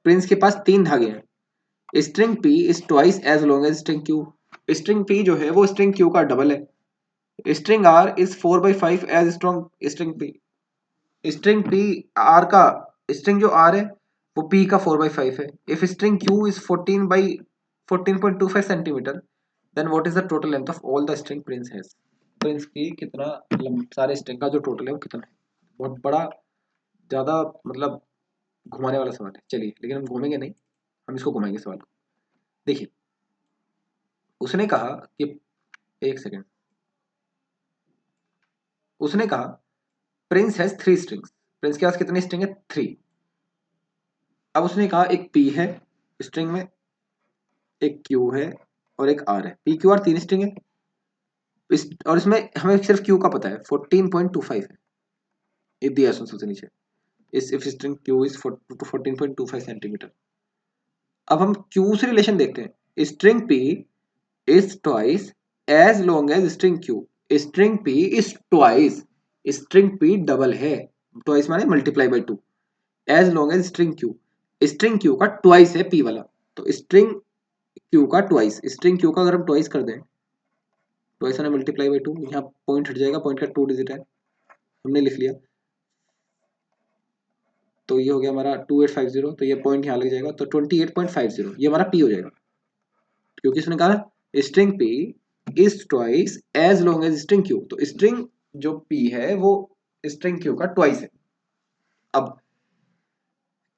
प्रिंस के पास 3 धागे हैं। String P is twice as long as string Q. String P जो है वो स्ट्रिंग क्यू का डबल है। String R is 4/5 as strong string P. String P R का, स्ट्रिंग जो आर है वो पी का 4/5 है। If string Q is 14/14.25 centimetre, then what is the total length of all the string Prince has. Prince की कितना सारे string का जो टोटल है वो कितना है। बहुत बड़ा, ज्यादा मतलब घुमाने वाला सवाल है। चलिए, लेकिन हम घूमेंगे नहीं, हम इसको घुमाएंगे सवाल को। देखिए, उसने कहा कि, एक सेकेंड, उसने कहा प्रिंस हैज 3 स्ट्रिंग्स। प्रिंस के पास कितनी स्ट्रिंग है, 3। अब उसने कहा एक पी है स्ट्रिंग में, एक क्यू है और एक आर है। पी क्यू आर 3 स्ट्रिंग है, और इसमें हमें सिर्फ क्यू का पता है, 14.25 है, ये दिया है सबसे नीचे। इस if string Q is 14.25 centimetre. अब हम क्यू से रिलेशन देखते हैं। String P is twice as long as string Q. String P is twice, string P double है, ट्वाइस माने multiply by 2, as long as string Q. String Q का twice है P वाला, तो स्ट्रिंग क्यू का twice, string Q का अगर हम ट्वाइस कर दें, ट्वाइस माने मल्टीप्लाई बाई 2, यहाँ पॉइंट हट जाएगा, पॉइंट का 2 डिजिट है, हमने लिख लिया, तो ये हो गया हमारा 2850, तो ये पॉइंट यहाँ लग जाएगा, तो 28.50 ये हमारा पी हो जाएगा, क्योंकि इसने कहा string P is twice as long as string Q, तो स्ट्रिंग जो पी है वो स्ट्रिंग क्यू का ट्वाइस है। अब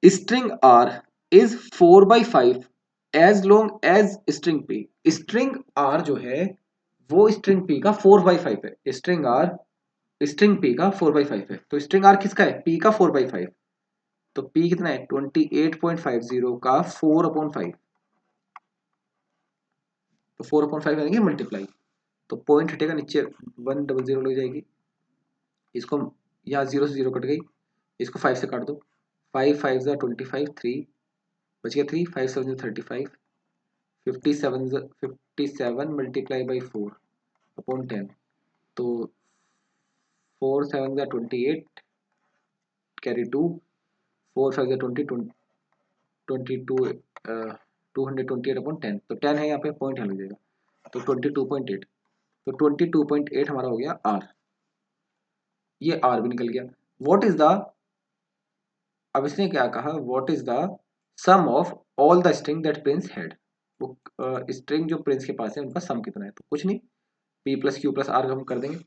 string R is 4/5 as long as string P. String R जो है वो स्ट्रिंग पी का 4/5 है। स्ट्रिंग आर स्ट्रिंग पी का 4/5 है, तो स्ट्रिंग आर किसका है, पी का 4/5, तो पी कितना है 28.50 का 4/5, तो 4/5 यानी कि मल्टीप्लाई, तो पॉइंट हटेगा नीचे, 100 लग जाएगी, इसको यहाँ 0 से 0 कट गई, इसको 5 से काट दो, 5 5 जा 25, 3 बच गया, 3 5 7 35, 57 मल्टीप्लाई बाई 4/10, तो 4 7 जा 28, कैरी 2, 4 5 जा 20, 22, 228/10, तो 10 है यहाँ पे, पॉइंट यहाँ लग जाएगा, तो 22.8, तो 22.8 हमारा हो गया आर। ये आर भी निकल गया। व्हाट इज द, अब इसने क्या कहा, what is the sum of all the string that Prince had. वो स्ट्रिंग जो प्रिंस के पास है उनका सम कितना है, तो कुछ नहीं, P plus Q plus R हम कर देंगे।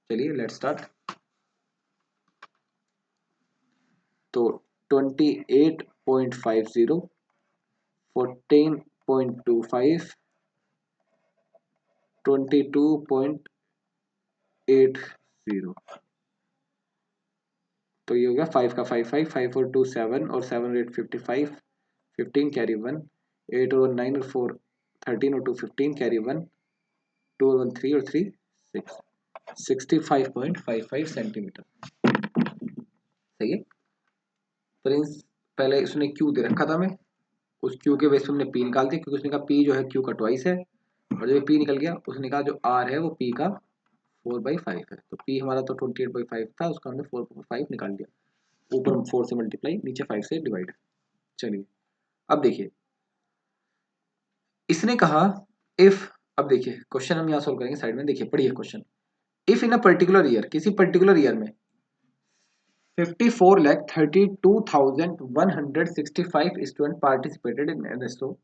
चलिए लेट्स स्टार्ट। तो 28.50, 14.25, 22.80, तो ये हो गया 5 का 5 5 5 4 2 7 और 7 8 55, 15 कैरी 1, 8 और 9 और 4 13 और 2 15 कैरी 1, 2 और 1 3 और 3 6, 65.55 सेंटीमीटर। सही है। प्रिंस, पहले उसने क्यू दे रखा था हमें, उस क्यू के बेस पे हमने पी निकाल दिया, क्योंकि उसने कहा पी जो है क्यू का ट्वाइस है, और जब पी निकल गया उसने कहा जो आर है वो पी का 4/5 है, तो पी हमारा तो 28/5 था, उसका हमने 4/5 निकाल दिया, ऊपर 4 से मल्टीप्लाई, नीचे 5 से डिवाइड। चलिए अब देखिए, इसने कहा इफ, अब देखिए क्वेश्चन हम यहाँ सोल्व करेंगे, साइड में देखिए, पढ़िए question. If in a particular year, किसी पर्टिकुलर ईयर में 54,32,165 students participated in NSO.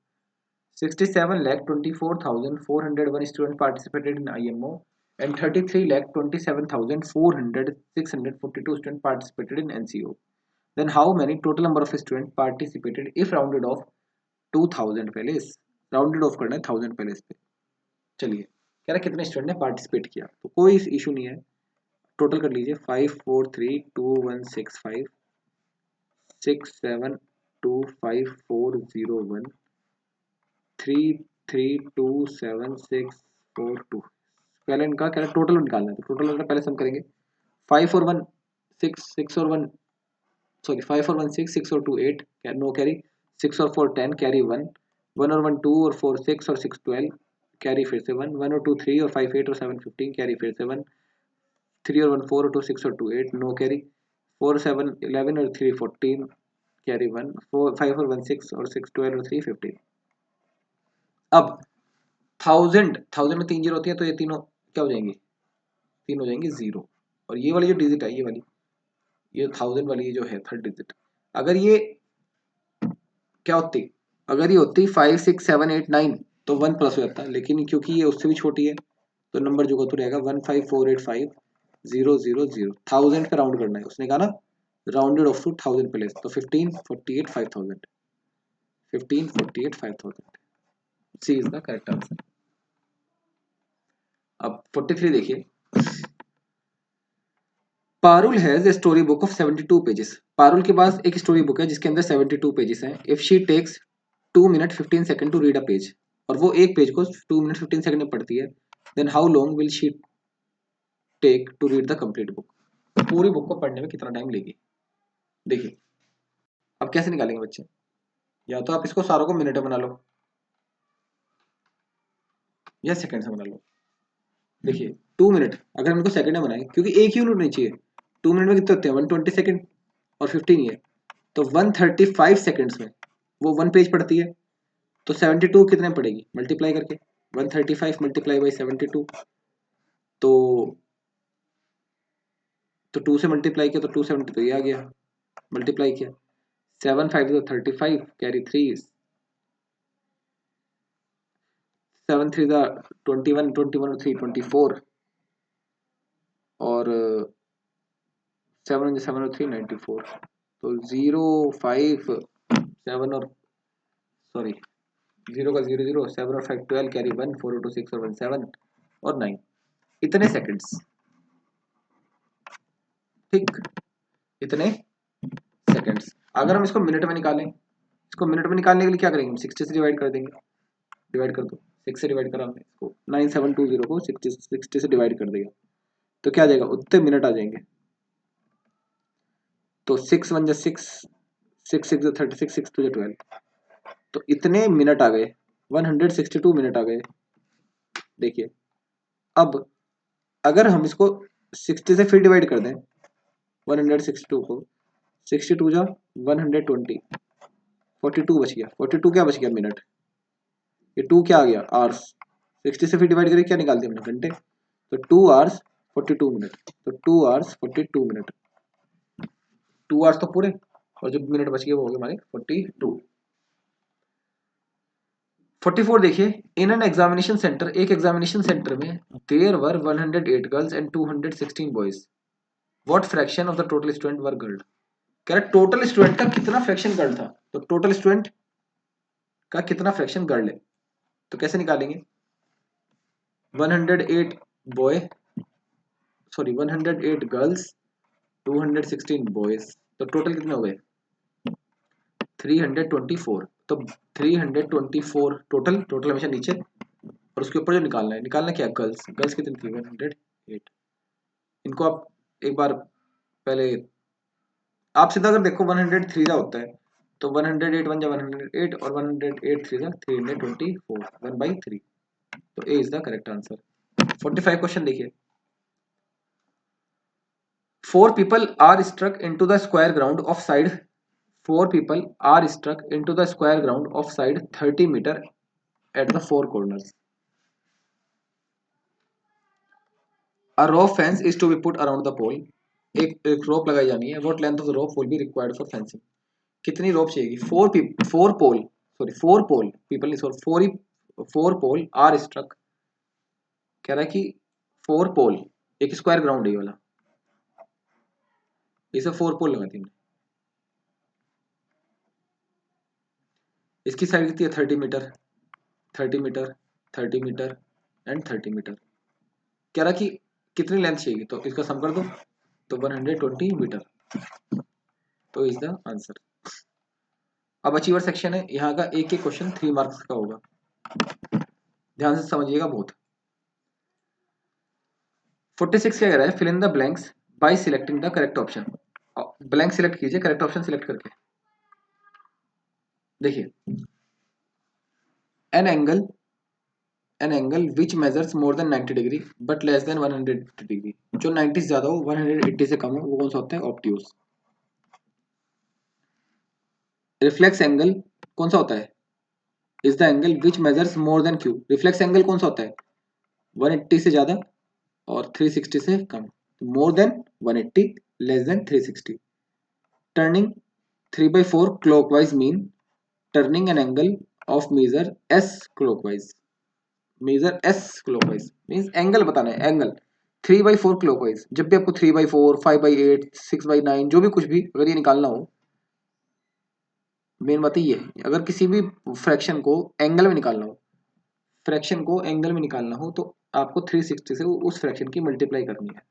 67,24,401 students participated in IMO, and 33,27,442 students participated in NCO. Then how many total number of students participated if rounded off 2000 पहले इस rounded off करना है 1000 पहले इस पे. चलिए कह रहा है कितने स्टूडेंट ने पार्टिसिपेट किया, तो कोई इशू नहीं है. टोटल कर लीजिए 5432165 6725401 3327642. पहले इनका कह रहा है टोटल निकालना है, तो टोटल पहले सम करेंगे. 5 और 1 6 और 1 सॉरी 5 और 1 6 6 और 2 8 नो कैरी. 6 और 4 10 कैरी 1 1 और 1 2 और 4 6 और 6 12 कैरी फिर से 1 1 और 2 3 और 5 8 और 7 15 कैरी फिर से 1 3 और 1 4 और 2 6 और 2 8 नो कैरी. 4 7 11 और 3 14 कैरी 1 4 5 और 1 6 और 6 12 और 3 15. अब 1000 में 3 जीरो होती है, तो ये तीनों क्या हो जाएंगी, 3 हो जाएंगी 0. और ये वाली जो डिजिट है, ये वाली ये 1000 वाली जो है थर्ड डिजिट, अगर ये क्या होती, अगर ये होती 5 6 7 8 9 तो 1 प्लस हो जाता, लेकिन क्योंकि ये उससे भी छोटी है तो नंबर जो तो रहेगा 15485 000. 1000 पे राउंड करना है, उसने कहा ना राउंडेड ऑफ टू 1000 प्लेस, तो 1548 5000 1548 5000 C is the correct answer. अब 43 देखिए. Parul has a story book of 72 pages. Parul के पास एक स्टोरी बुक है जिसके अंदर 72 पेजेस हैं. If she takes 2 minute 15 second to read a page, और वो एक पेज को 2 मिनट 15 सेकंड में पढ़ती है, then how long will she take to read the complete book. पूरी बुक को पढ़ने में कितना टाइम लेगी. देखिए अब कैसे निकालेंगे बच्चे, या तो आप इसको सारों को मिनट में बना लो या सेकंड से बना लो. देखिए 2 मिनट अगर हम इनको सेकंड में बनाएं, क्योंकि एक ही यूनिट नहीं चाहिए. 2 मिनट में कितने होते हैं 120 सेकंड और 15 ये, तो 135 सेकंड्स में वो 1 पेज पढ़ती है. तो 72 कितने पड़ेगी मल्टीप्लाई करके, 135 मल्टीप्लाई बाई 72, तो 2 से मल्टीप्लाई किया तो 270, तो ये आ गया. मल्टीप्लाई किया 7 5 तो 35 कैरी 3 7 3 दा 21 21 और 3 24 और 7 7 और 3 94. तो 0 5 7 और सॉरी 0 का 0 0 7 और 5 12 कैरी 1 4 और 2 6 और 1 7 और 9 इतने सेकंड्स. ठीक, इतने सेकंड्स. अगर हम इसको मिनट में निकालें, इसको मिनट में निकालने के लिए क्या करेंगे, 60 से डिवाइड कर देंगे. डिवाइड कर दो, 6 से डिवाइड करा हमने इसको, 9720 को 60 से डिवाइड कर देगा तो क्या आ जाएगा, उतने मिनट आ जाएंगे. तो 6 1 6 6 6 36 6 2 12, तो इतने मिनट आ गए, 162 मिनट आ गए. देखिए अब अगर हम इसको 60 से फिर डिवाइड कर दें 162 को, 62 जा 120, 42 बच गया. 42 क्या बच गया मिनट, ये 2 क्या आ गया आवर्स. 60 से फिर डिवाइड करके क्या निकाल दिया हमने घंटे, तो 2 आवर्स 42 मिनट, तो 2 आवर्स 42 मिनट. 2 आवर्स तो पूरे, और जो मिनट बच गए वो हो गए हमारे 42. 44 देखिए. इन एन एग्जामिनेशन सेंटर, एक एग्जामिनेशन सेंटर में there were 108 girls and 216 boys. What fraction of the total student were girl. कह रहा टोटल स्टूडेंट का कितना फ्रैक्शन गर्ल था, तो टोटल स्टूडेंट का कितना फ्रैक्शन गर्ल है, तो कैसे निकालेंगे. 108 बॉय सॉरी 108 गर्ल्स 216 बॉयज, तो टोटल कितने हो गए 324. तो 324 टोटल, टोटल हमेशा नीचे, और उसके ऊपर जो निकालना क्या, गर्ल्स. गर्ल्स कितनी थी 108. इनको आप एक बार पहले आप सीधा अगर देखो 103 का होता है, तो 108 1 जा 108 और 108 3 जा 324 1/3. तो A is the correct answer. 45 question देखिए. 4 people are struck into the square ground of side 4 people are struck into the square ground of side 30 meter at the four corners. A rope fence is to be put around the pole. एक रोप लगाई जानी है। What length of the rope will be required for fencing. कितनी rope चाहिएगी? Four pole people नहीं sorry four pole are struck. कह रहा है कि 4 पोल, एक स्क्वायर ग्राउंड है ये वाला, इसे 4 पोल लगा दी हमने। इसकी साइड कितनी है? 30 metre, 30 metre, 30 metre and 30 metre. कह रहा कि कितनी लेंथ चाहिए, तो इसका सम कर दो, तो 120 मीटर। तो इज द आंसर। अब अचीवर सेक्शन है, यहाँ का एक एक क्वेश्चन 3 मार्क्स का होगा, ध्यान से समझिएगा बहुत। 46 क्या कह रहा है? Fill in the blanks by selecting the correct option. Blank select कीजिए करेक्ट ऑप्शन सिलेक्ट करके। देखिए, an angle which measures more than 90 degree but less than 100 degree, जो 90 से ज्यादा हो 180 से कम हो, वो कौन सा होता है? ऑब्ट्यूज। रिफ्लेक्स एंगल कौन सा होता है? Is the angle which measures more then Q. Reflex angle कौन सा होता है? 180 से ज्यादा और 360 से कम। More than 180, less than 360। Turning 3/4 clockwise mean turning an angle of measures clockwise. Measures clockwise means angle बताना है, एंगल 3/4 क्लॉकवाइज। जब भी आपको 3/4, 5/8, 6/9 जो भी कुछ भी अगर ये निकालना हो, मेन बात ये है, अगर किसी भी फ्रैक्शन को एंगल में निकालना हो, फ्रैक्शन को एंगल में निकालना हो तो आपको 360 से उस फ्रैक्शन की मल्टीप्लाई करनी है।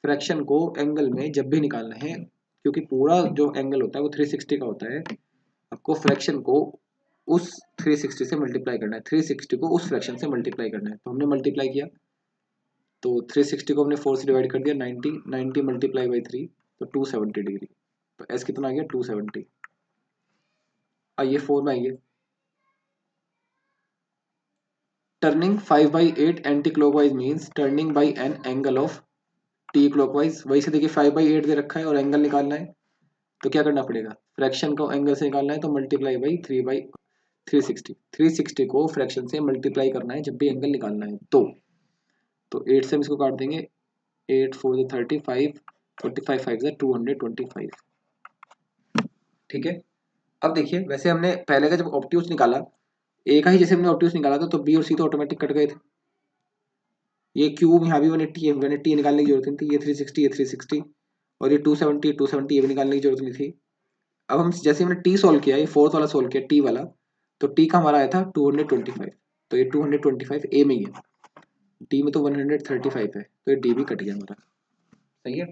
फ्रैक्शन को एंगल में जब भी निकालना है, क्योंकि पूरा जो एंगल होता है वो 360 का होता है, आपको फ्रैक्शन को उस 360 से मल्टीप्लाई करना है, 360 को उस फ्रैक्शन से मल्टीप्लाई करना है। तो हमने मल्टीप्लाई किया, तो 360 को हमने 4 से डिवाइड कर दिया, 90, 90 मल्टीप्लाई बाई 3, तो 270 डिग्री। तो एस कितना आ गया? 270। आइए 4 में आइए। Turning 5/8 anti clockwise means turning by N angle of T clockwise. वही से देखिए 5/8 दे रखा है और एंगल निकालना है, तो क्या करना पड़ेगा? फ्रैक्शन को एंगल से निकालना है, तो मल्टीप्लाई बाई 3/360। 360 को फ्रैक्शन से मल्टीप्लाई करना है जब भी एंगल निकालना है। तो 8 से हम इसको काट देंगे, 8 4 35, 45 5 225। ठीक है। अब देखिए, वैसे हमने पहले का जब ऑब्ट्यूज निकाला, ए का ही जैसे हमने ऑब्ट्यूज निकाला था, तो बी और सी तो ऑटोमेटिक कट गए थे। ये क्यूब यहाँ भी 180 है, 180 निकालने की जरूरत नहीं थी। ये 360, ये 360 और ये 270, 270 ये भी निकालने की जरूरत नहीं थी। अब हम जैसे हमने टी सॉल्व किया, ये फोर्थ वाला सॉल्व किया टी वाला, तो टी का हमारा आया था 225। तो ये 225 ए में ही है, डी में तो 135 है, तो ये डी भी कट गया हमारा। सही है।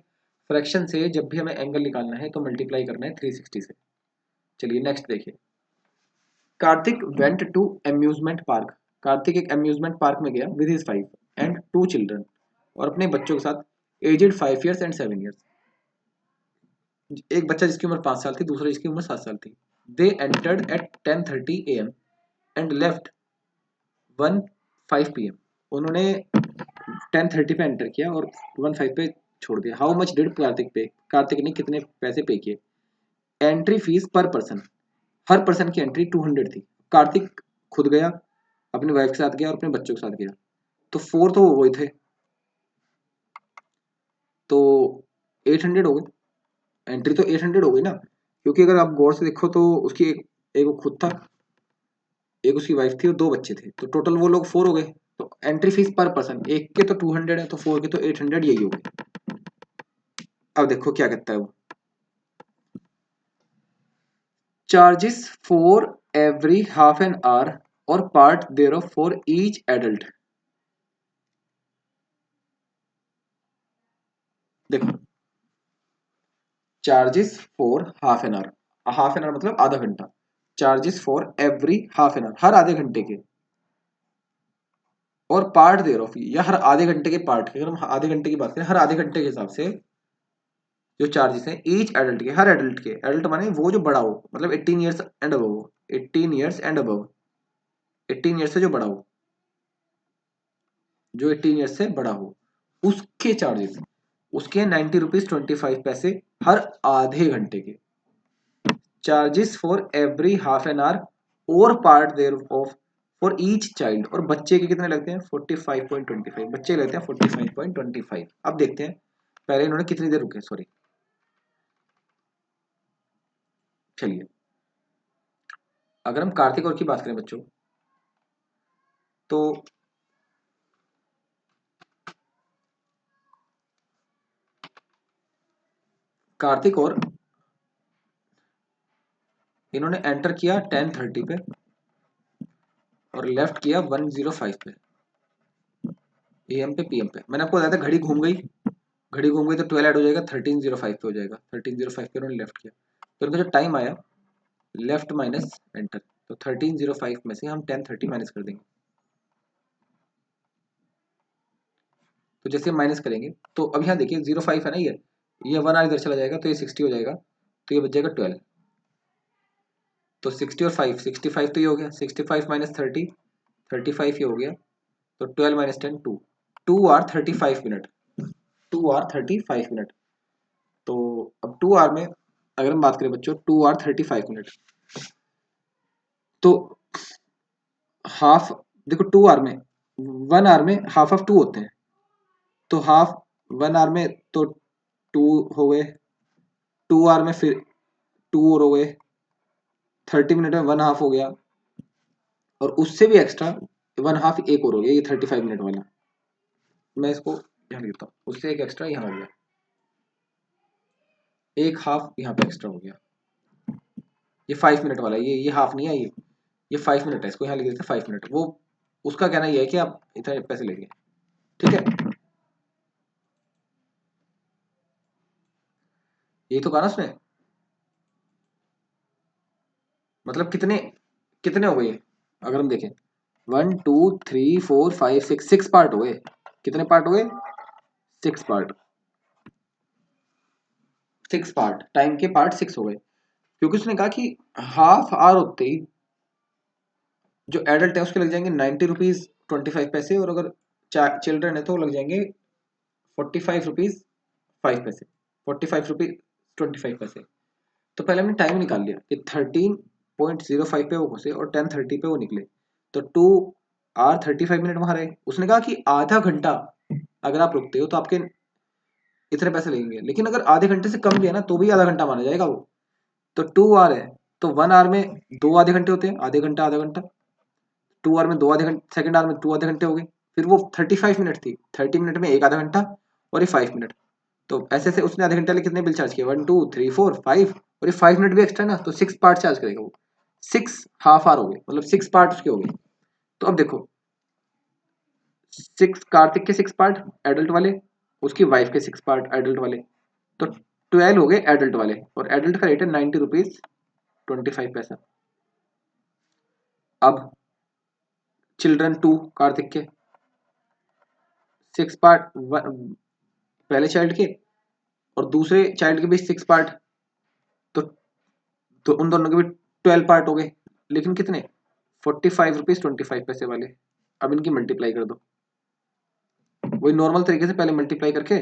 फ्रैक्शन से जब भी हमें एंगल निकालना है तो मल्टीप्लाई करना है 360 से। चलिए नेक्स्ट देखिए। Kartik went to amusement park. Kartik एक अम्यूजमेंट पार्क में गया विद हिज 5 एंड 2 चिल्ड्रन, और अपने बच्चों के साथ, एजेड 5 ईयर्स एंड 7 ईयर्स। एक बच्चा जिसकी उम्र 5 साल थी, दूसरा जिसकी उम्र 7 साल थी। They entered at 10:30 AM and left 1:05 PM। उन्होंने 10:30 पे एंटर किया और 1:05 पे छोड़ दिया। हाउ मच डिड कार्तिक पे? कार्तिक ने कितने पैसे पे किए? एंट्री फीस पर पर्सन, हर पर्सन की एंट्री 200 थी। कार्तिक खुद गया, अपनी वाइफ के साथ गया और अपने बच्चों के साथ गया, तो 4 तो वही थे, तो 800 हो गए। एंट्री तो 800 हो गई ना, क्योंकि अगर आप गौर से देखो तो उसकी एक वो खुद था, एक उसकी वाइफ थी और 2 बच्चे थे, तो टोटल वो लोग 4 हो गए। तो एंट्री फीस पर पर्सन, एक के तो 200 है, तो 4 के तो 800, यही हो गए। अब देखो क्या कहता है वो। Charges for every half an hour और part thereof for each adult. देखो, charges for half an hour, half an hour मतलब आधा घंटा। Charges for every half an hour, हर आधे घंटे के, और पार्ट देयर ऑफ, या हर आधे घंटे के पार्ट के। अगर हम आधे घंटे की बात करें, हर आधे घंटे के हिसाब से जो चार्जेस हैं ईच एडल्ट के, हर एडल्ट के। एडल्ट माने वो जो बड़ा हो, मतलब 18 years and above, 18 years and above, 18 years से जो बड़ा हो, जो 18 ईयर्स से बड़ा हो, उसके चार्जेस, उसके 90 रुपीज 25 पैसे हर आधे घंटे के। Charges for every half an hour और part thereof for each child, और बच्चे के कितने लगते हैं? 45.25, बच्चे लेते हैं 45.25। अब देखते हैं पहले इन्होंने कितनी देर रुके, सॉरी। चलिए अगर हम कार्तिक और की बात करें बच्चों, तो कार्तिक और इन्होंने एंटर किया 10:30 पे और लेफ्ट किया 1:05 पे, AM पे PM पे। मैंने आपको बताया था घड़ी घूम गई, घड़ी घूम गई तो 12 ऐड हो जाएगा, 13:05 पे हो जाएगा। 13:05 पे उन्होंने लेफ्ट किया, तो उनका जो टाइम आया लेफ्ट माइनस एंटर, तो 13:05 में से हम 10:30 माइनस कर देंगे। तो जैसे हम माइनस करेंगे तो अब यहाँ देखिए 05 है ना, ये 1 आर इधर चला जाएगा तो ये 60 हो जाएगा, तो ये बच जाएगा 12। तो 60 और 5, 65 तो ये हो गया, 65 माइनस 30, 35 ये हो गया, तो 12 minus 10 2, 2 hour 35 minute, 2 hour 35 minute. तो अब 2 आवर में अगर हम बात करें बच्चों 2 आवर 35 मिनट, तो हाफ, देखो 2 आवर में, 1 आवर में हाफ ऑफ 2 होते हैं, तो हाफ 1 आवर में तो 2 हो गए, 2 आवर में फिर 2 और हो गए, 30 मिनट में 1 हाफ हो गया, और उससे भी एक्स्ट्रा 1 हाफ एक और हो गया, ये 35 मिनट वाला। मैं इसको यहाँ लिखता हूँ, उससे एक एक्स्ट्रा यहाँ हो गया, एक हाफ यहाँ पे एक्स्ट्रा हो गया, ये 5 मिनट वाला, ये हाफ नहीं है, ये 5 मिनट है, इसको यहाँ लिख देते हैं 5 मिनट। वो उसका कहना ये है कि आप इतने पैसे लेंगे, ठीक है। ये तो कहा ना उसने, मतलब कितने कितने हो गए अगर हम देखें, 1 2 3 4 5 6, 6 पार्ट हो गए। कितने पार्ट हो गए? 6 पार्ट, 6 पार्ट, टाइम के पार्ट 6 हो गए, क्योंकि उसने कहा कि हाफ आवर होते ही जो एडल्ट है उसके लग जाएंगे 90 रुपीज 25 पैसे, और अगर चिल्ड्रन है तो लग जाएंगे 45 रुपीज 5 पैसे, 45 रुपीज 25 पैसे। तो पहले हमने टाइम निकाल लिया कि 13:05 पे वो घुसे और 10:30 पे वो निकले, तो 2 आवर 35 मिनट वहां रहे। उसने कहा कि आधा घंटा अगर आप रुकते हो तो आपके इतने पैसे लगेंगे, लेकिन अगर आधे घंटे से कम भी है ना तो भी आधा घंटा माना जाएगा वो। तो 2 आवर है, तो 1 आवर में 2 आधे घंटे होते हैं, आधे घंटा आधा घंटा, 2 आवर में 2 आधे घंटे, सेकंड आवर में 2 आधे घंटे हो गए, फिर वो 35 मिनट थी, 30 मिनट में एक आधा घंटा और ये 5 मिनट। तो ऐसे ऐसे उसने आधे घंटे वाले कितने बिल चार्ज किए, 1 2 3 4 5, और ये 5 मिनट भी एक्स्ट्रा ना, तो 6 पार्ट चार्ज करेगा वो, 6 हाफ आवर हो गए, मतलब 6 पार्ट उसके हो गए। तो अब देखो कार्तिक के 6 पार्ट एडल्ट वाले, उसकी वाइफ के 6 पार्ट एडल्ट वाले, तो 12 हो गए एडल्ट वाले, और एडल्ट का रेट है 90 रुपीज 25 पैसा। अब चिल्ड्रन 2 कार्तिक के 6 पार्ट, पहले चाइल्ड के और दूसरे चाइल्ड के भी 6 पार्ट, तो उन दोनों के भी 12 पार्ट हो गए, लेकिन कितने, 45 रुपीज 25 पैसे वाले। अब इनकी मल्टीप्लाई कर दो, वही नॉर्मल तरीके से पहले मल्टीप्लाई करके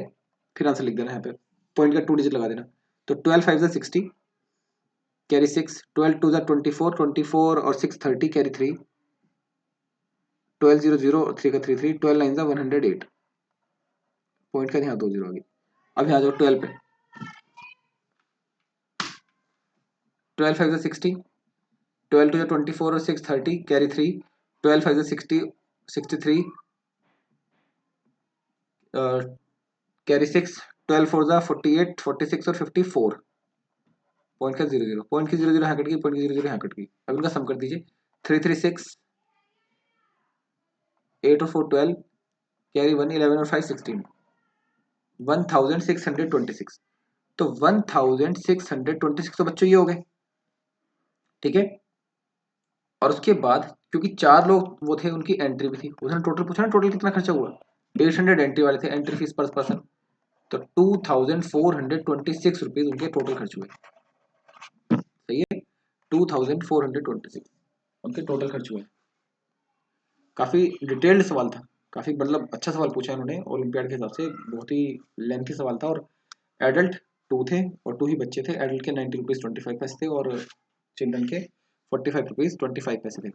फिर आंसर लिख देना, यहाँ पे पॉइंट का 2 डिजिट लगा देना। तो 12 5 60, कैरी 6, 12 2 24, 24 और 6 30, कैरी 3, 12 0 0 और 3 का 3 3, 12 9 108, पॉइंट का यहाँ 2 0 आ गई। अब यहाँ जाओ 12 पे, 12 5 60, 12 2 24 और 6 30, कैरी 3, 12 5 60 63, कैरी 6, 12 4 48 46 और 54, पॉइंट का 0 0, पॉइंट की 0 0 यहाँ कट गई, पॉइंट की 0 0 यहाँ कट गई। अब इनका सम कर दीजिए, 3 3 6, 8 और 4 12, कैरी 1 11 और 5 16, 1626। तो 1626 तो बच्चों ये हो गए, ठीक है। और उसके बाद क्योंकि 4 लोग वो थे, उनकी एंट्री भी थी, उसने टोटल पूछा ना टोटल कितना खर्चा हुआ, 800 एंट्री वाले थे, एंट्री फीस पर पर्सन, तो 2426 रुपीज उनके टोटल खर्च हुए, सही है, 2426 उनके टोटल खर्च हुए। काफी डिटेल्ड सवाल था, काफी मतलब अच्छा सवाल पूछा इन्होंने ओलंपियाड के हिसाब से, बहुत ही लेंथी सवाल था। और एडल्ट 2 थे और 2 ही बच्चे थे, एडल्ट के 90 रुपीज 25 पैसे थे और चिल्ड्रन के 45 रुपीज 25 पैसे थे।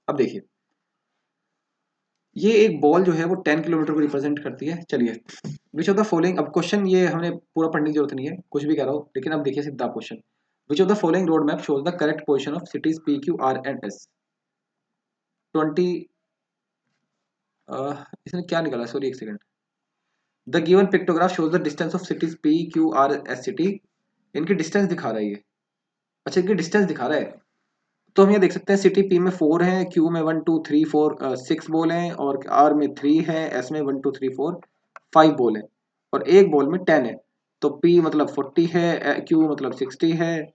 अब देखिए ये एक बॉल जो है वो 10 किलोमीटर को रिप्रेजेंट करती है। चलिए, विच ऑफ द फॉलोइंग, अब क्वेश्चन ये हमने पूरा पढ़ने की जरूरत नहीं है, कुछ भी कह रहा हूँ, लेकिन अब देखिए सीधा question. Which of the following road map shows the correct position of cities P Q R and S. 20 इसने क्या निकाला, सॉरी एक second. The given pictograph shows the distance of cities P Q R S city. इनकी distance दिखा रहा है ये। अच्छा, इनकी डिस्टेंस दिखा रहा है, तो हम ये देख सकते हैं सिटी पी में 4 है, क्यू में 1 2 3 4 6 बॉल हैं, और आर में 3 है, एस में 1 2 3 4 5 बॉल है, और एक बॉल में 10 है। तो पी मतलब 40 है, क्यू मतलब 60 है,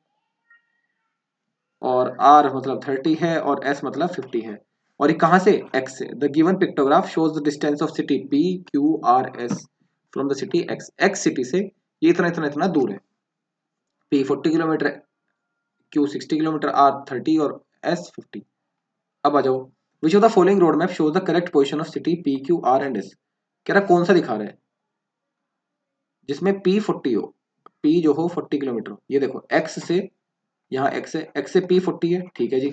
और आर मतलब 30 है, और एस मतलब 50 है। और ये कहाँ से, एक्स से। The given pictograph shows the distance of city P Q R S from the city X. X city से ये इतना इतना इतना दूर है। P 40 kilometre, Q 60 kilometre, R 30 और एस 50। अब आ जाओ, which of the following road map shows the correct position of city P Q R and S. कह रहा कौन सा दिखा रहा है जिसमें पी 40 हो, पी जो हो 40 किलोमीटर। ये देखो, एक्स से, यहाँ एक्स है, एक्स से पी 40 है, ठीक है जी।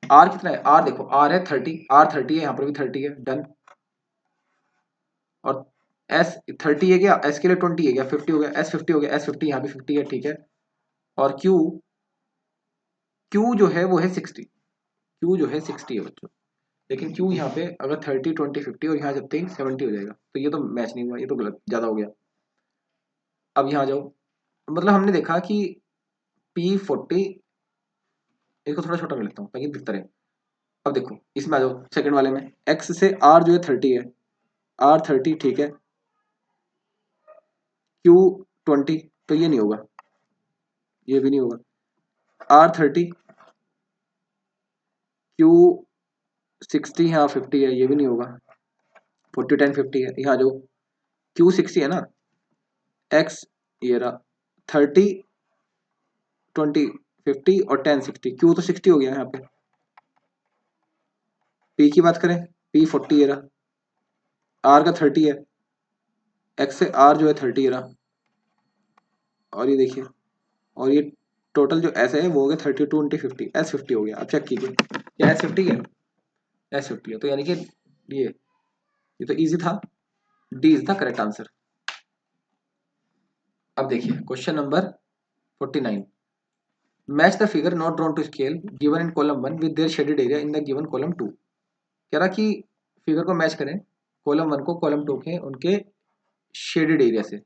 आर कितना है, आर देखो, आर है 30, आर 30 है, यहाँ पर भी 30 है, डन। और एस 30 है क्या, एस के लिए 20 है क्या, 50 हो गया, एस 50 हो गया, एस 50, यहाँ भी 50 है, ठीक है। और क्यू, क्यू जो है वो है 60, क्यू जो है 60 है बच्चों। लेकिन क्यू यहाँ पे अगर 30 20 50 और यहाँ जब तक 70 हो जाएगा, तो ये तो मैच नहीं हुआ, ये तो गलत ज्यादा हो गया। अब यहाँ जाओ, मतलब हमने देखा कि पी 40, इसको थोड़ा छोटा कर लेता हूँ ताकि दिखता रहे। अब देखो इसमें आ जाओ, सेकंड वाले में एक्स से आर जो है 30 है, आर 30, ठीक है। क्यू 20, तो ये नहीं होगा, ये भी नहीं होगा। आर 30, क्यू 60, यहाँ 50 है, ये भी नहीं होगा। 40 10 50 है, यहाँ जो क्यू 60 है ना, एक्स ये रहा 30 20 50 और 10 60, क्यू तो 60 हो गया यहाँ पे। पी की बात करें, पी 40 है रहा, आर का 30 है, एक्स से आर जो है 30 है रहा, और ये देखिए, और ये टोटल जो एस है वो हो गया 32 20 50, एस 50 हो गया। अब चेक कीजिए, क्या एस 50 है, एस 50 है, तो यानी कि ये तो इजी था, D is the correct answer. अब देखिए question number 49। Match the figure not drawn to scale given in column 1 with their shaded area in the given column 2। कह रहा कि फिगर को मैच करें कॉलम 1 को कॉलम 2 के उनके शेडेड एरिया से।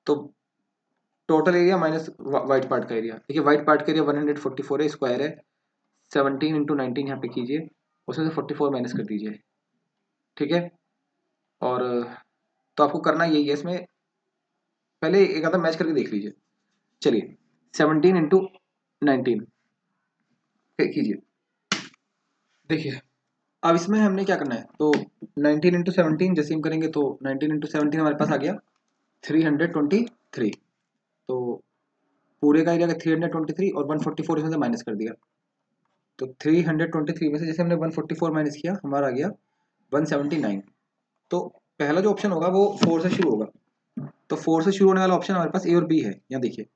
तो total area minus white part का एरिया, देखिए व्हाइट पार्ट का एरिया 144 है, स्क्वायर है, 17 इंटू 19 यहाँ पे कीजिए, उसमें से 44 माइनस कर दीजिए, ठीक है। और तो आपको करना यही है, इसमें पहले एक आधा मैच करके देख लीजिए। चलिए 17 इंटू 19 कीजिए, देखिए अब इसमें हमने क्या करना है, तो 19 इंटू 17 जैसे हम करेंगे तो 19 इंटू 17 हमारे पास आ गया 323। तो पूरे का एरिया 323 और 144 इसमें से माइनस कर दिया, तो 323 में से जैसे हमने 144 माइनस किया हमारा आ गया 179। तो पहला जो ऑप्शन होगा वो 4 से शुरू होगा, तो 4 से शुरू होने वाला ऑप्शन हमारे पास ए और बी है। यहाँ देखिए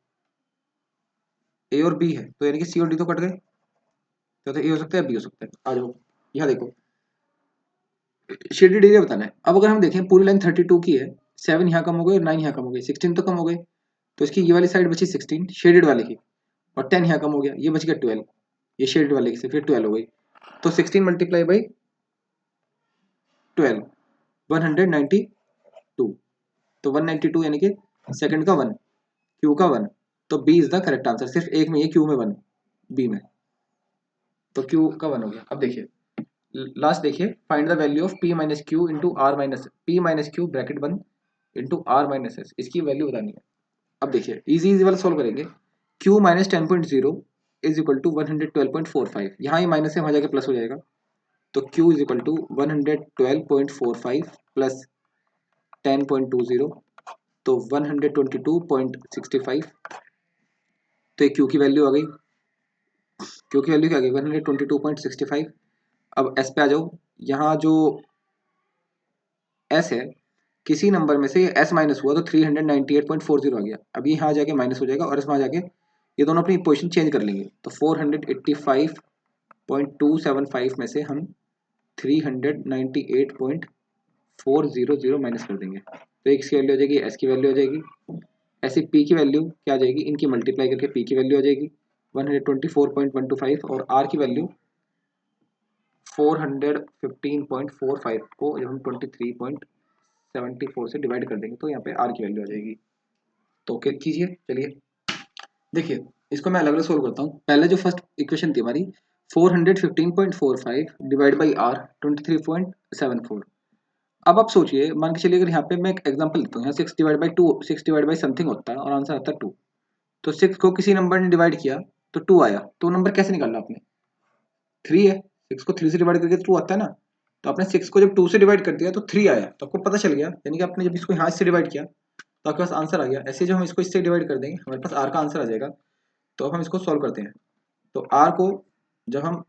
ए और बी है, तो यानी कि सी और डी तो कट गए, तो ए हो सकता है बी हो सकता है। आ जाओ, यहाँ देखो शेडेड एरिया बताना है। अब अगर हम देखें पूरी लाइन 32 की है, 7 यहाँ कम हो गए और 9 यहाँ कम हो गए, 16 तो कम हो गए, तो इसकी ये वाली साइड बची 16 शेडेड वाले की, और 10 यहाँ कम हो गया, ये बच गया 12, ये शेडेड वाले की से फिर 12 हो गई। तो 16 मल्टीप्लाई बाई 12 192, तो 192 यानी कि सेकंड का 1, क्यू का 1, तो B is the correct answer. सिर्फ एक में ये क्यू में 1, बी में, तो क्यू का 1 हो गया। अब देखिए लास्ट देखिए, find the value of P minus Q into R minus P minus Q bracket बंद इंटू आर माइनस एस, इसकी वैल्यू बतानी है। अब देखिए इजी इजी वाला सॉल्व करेंगे। Q minus 10.0 is equal to 112.45, यहाँ ये माइनस है वहाँ जाके प्लस हो जाएगा, तो Q is equal to 112.45 plus 10.20, तो 122.65, तो ये क्यू की वैल्यू आ गई, क्यू की वैल्यू क्या आ गई 122.65। अब एस पे आ जाओ, यहाँ जो एस है किसी नंबर में से एस माइनस हुआ तो 398.40 आ गया, अब ये यहाँ जाके माइनस हो जाएगा और इसमें आ जाके ये दोनों अपनी पोजीशन चेंज कर लेंगे, तो 485.275 में से हम 398.400 माइनस कर देंगे तो x की वैल्यू हो जाएगी, s की वैल्यू हो जाएगी, ऐसी p की वैल्यू क्या आ जाएगी, इनकी मल्टीप्लाई करके p की वैल्यू हो जाएगी 124.125 और r की वैल्यू 415.45 को जब हम 23.74 से डिवाइड कर देंगे तो यहाँ पे r की वैल्यू आ जाएगी। तो क्या कीजिए, चलिए देखिए इसको मैं अलग अलग सोल्व करता हूँ। पहले जो फर्स्ट इक्वेशन थी हमारी 415.45 डिवाइड बाई r 23.74। अब आप सोचिए, मान के चलिए अगर यहाँ पे मैं एक एग्जांपल लेता हूँ, यहाँ 6 divide by 2 6 divide by something होता है और आंसर आता है 2। तो 6 को किसी नंबर ने डिवाइड किया तो 2 आया, तो नंबर कैसे निकालना आपने, 3 है, 6 को 3 से डिवाइड करके 2 आता है ना, तो आपने 6 को जब 2 से डिवाइड कर दिया तो 3 आया, तो आपको पता चल गया, यानी कि आपने जब इसको यहाँ से डिवाइड किया तो आपके पास आंसर आ गया। ऐसे जब हम इसको इससे डिवाइड कर देंगे हमारे पास आर का आंसर आ जाएगा। तो अब हम इसको सॉल्व करते हैं। तो आर को जब हम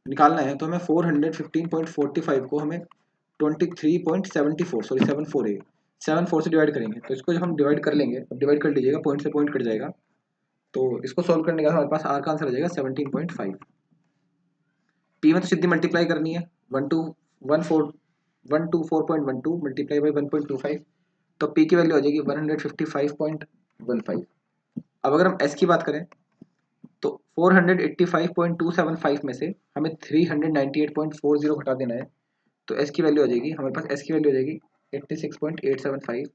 निकालना है तो हमें 415.45 को हमें 23.74 सॉरी 74 से डिवाइड करेंगे। तो इसको जब हम डिवाइड कर लेंगे, अब डिवाइड कर लीजिएगा, पॉइंट से पॉइंट कट जाएगा, तो इसको सॉल्व करने का हमारे पास आर का आंसर आ जाएगा 17.5। पी में तो सीधी मल्टीप्लाई करनी है, 124.12 मल्टीप्लाई बाई 1.25, तो पी की वैल्यू आ जाएगी 155.15। अब अगर हम एस की बात करें तो 485.275 में से हमें 398.40 घटा देना है, तो एस की वैल्यू आ जाएगी, हमारे पास एस की वैल्यू आ जाएगी 86.875।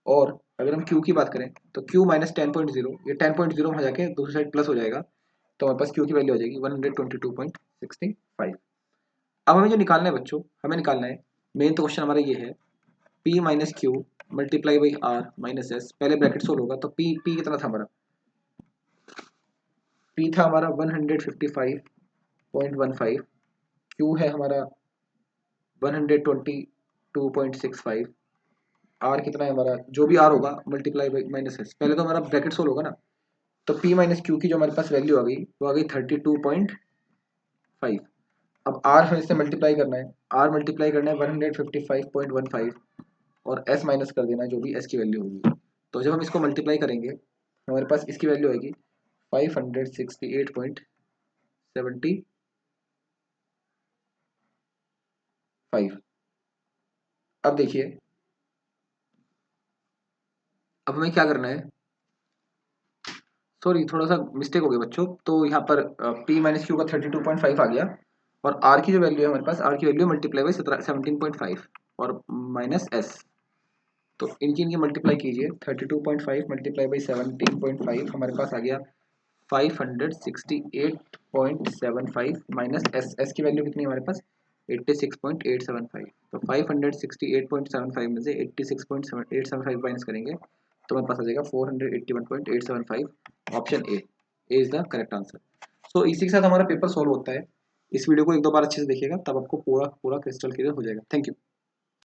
और अगर हम क्यू की बात करें तो क्यू माइनस 10.0, ये 10.0 में जाके दूसरी साइड प्लस हो जाएगा, तो हमारे पास क्यू की वैल्यू आ जाएगी 122.65। अब हमें जो निकालना है बच्चों, हमें निकालना है, मेन तो क्वेश्चन हमारा ये है, P minus Q multiply by R minus S, पहले ब्रैकेट सोल्व होगा, तो P कितना था हमारा, P था हमारा 155.15, Q है हमारा 122.65, R कितना है हमारा, जो भी R होगा मल्टीप्लाई बाई माइनस एस, पहले तो हमारा ब्रैकेट सोल्व होगा ना, तो P माइनस क्यू की जो हमारे पास वैल्यू आ गई वो आ गई 32.5। अब R हमें इससे मल्टीप्लाई करना है, R मल्टीप्लाई करना है 155.15 और S माइनस कर देना है जो भी S की वैल्यू होगी। तो जब हम इसको मल्टीप्लाई करेंगे हमारे पास इसकी वैल्यू आएगी 568.75। अब देखिए, अब हमें क्या करना है, सॉरी थोड़ा सा मिस्टेक हो गया बच्चों, तो यहाँ पर P माइनस क्यू का 32.5 आ गया और R की जो वैल्यू है हमारे पास, R की वैल्यू मल्टीप्लाई बाई 17.5 और माइनस S, तो इनकी मल्टीप्लाई कीजिए, 32.5 मल्टीप्लाई बाई 17.5 हमारे पास आ गया 568.75 माइनस एस की वैल्यू कितनी है हमारे पास 86.875। तो 568.75 में से 86.875 माइनस करेंगे तो हमारे पास आ जाएगा 481.875। Option A is the correct answer. So इसी के साथ हमारा पेपर सॉल्व होता है। इस वीडियो को एक दो बार अच्छे से देखिएगा, तब आपको पूरा क्रिस्टल क्लियर हो जाएगा। Thank you.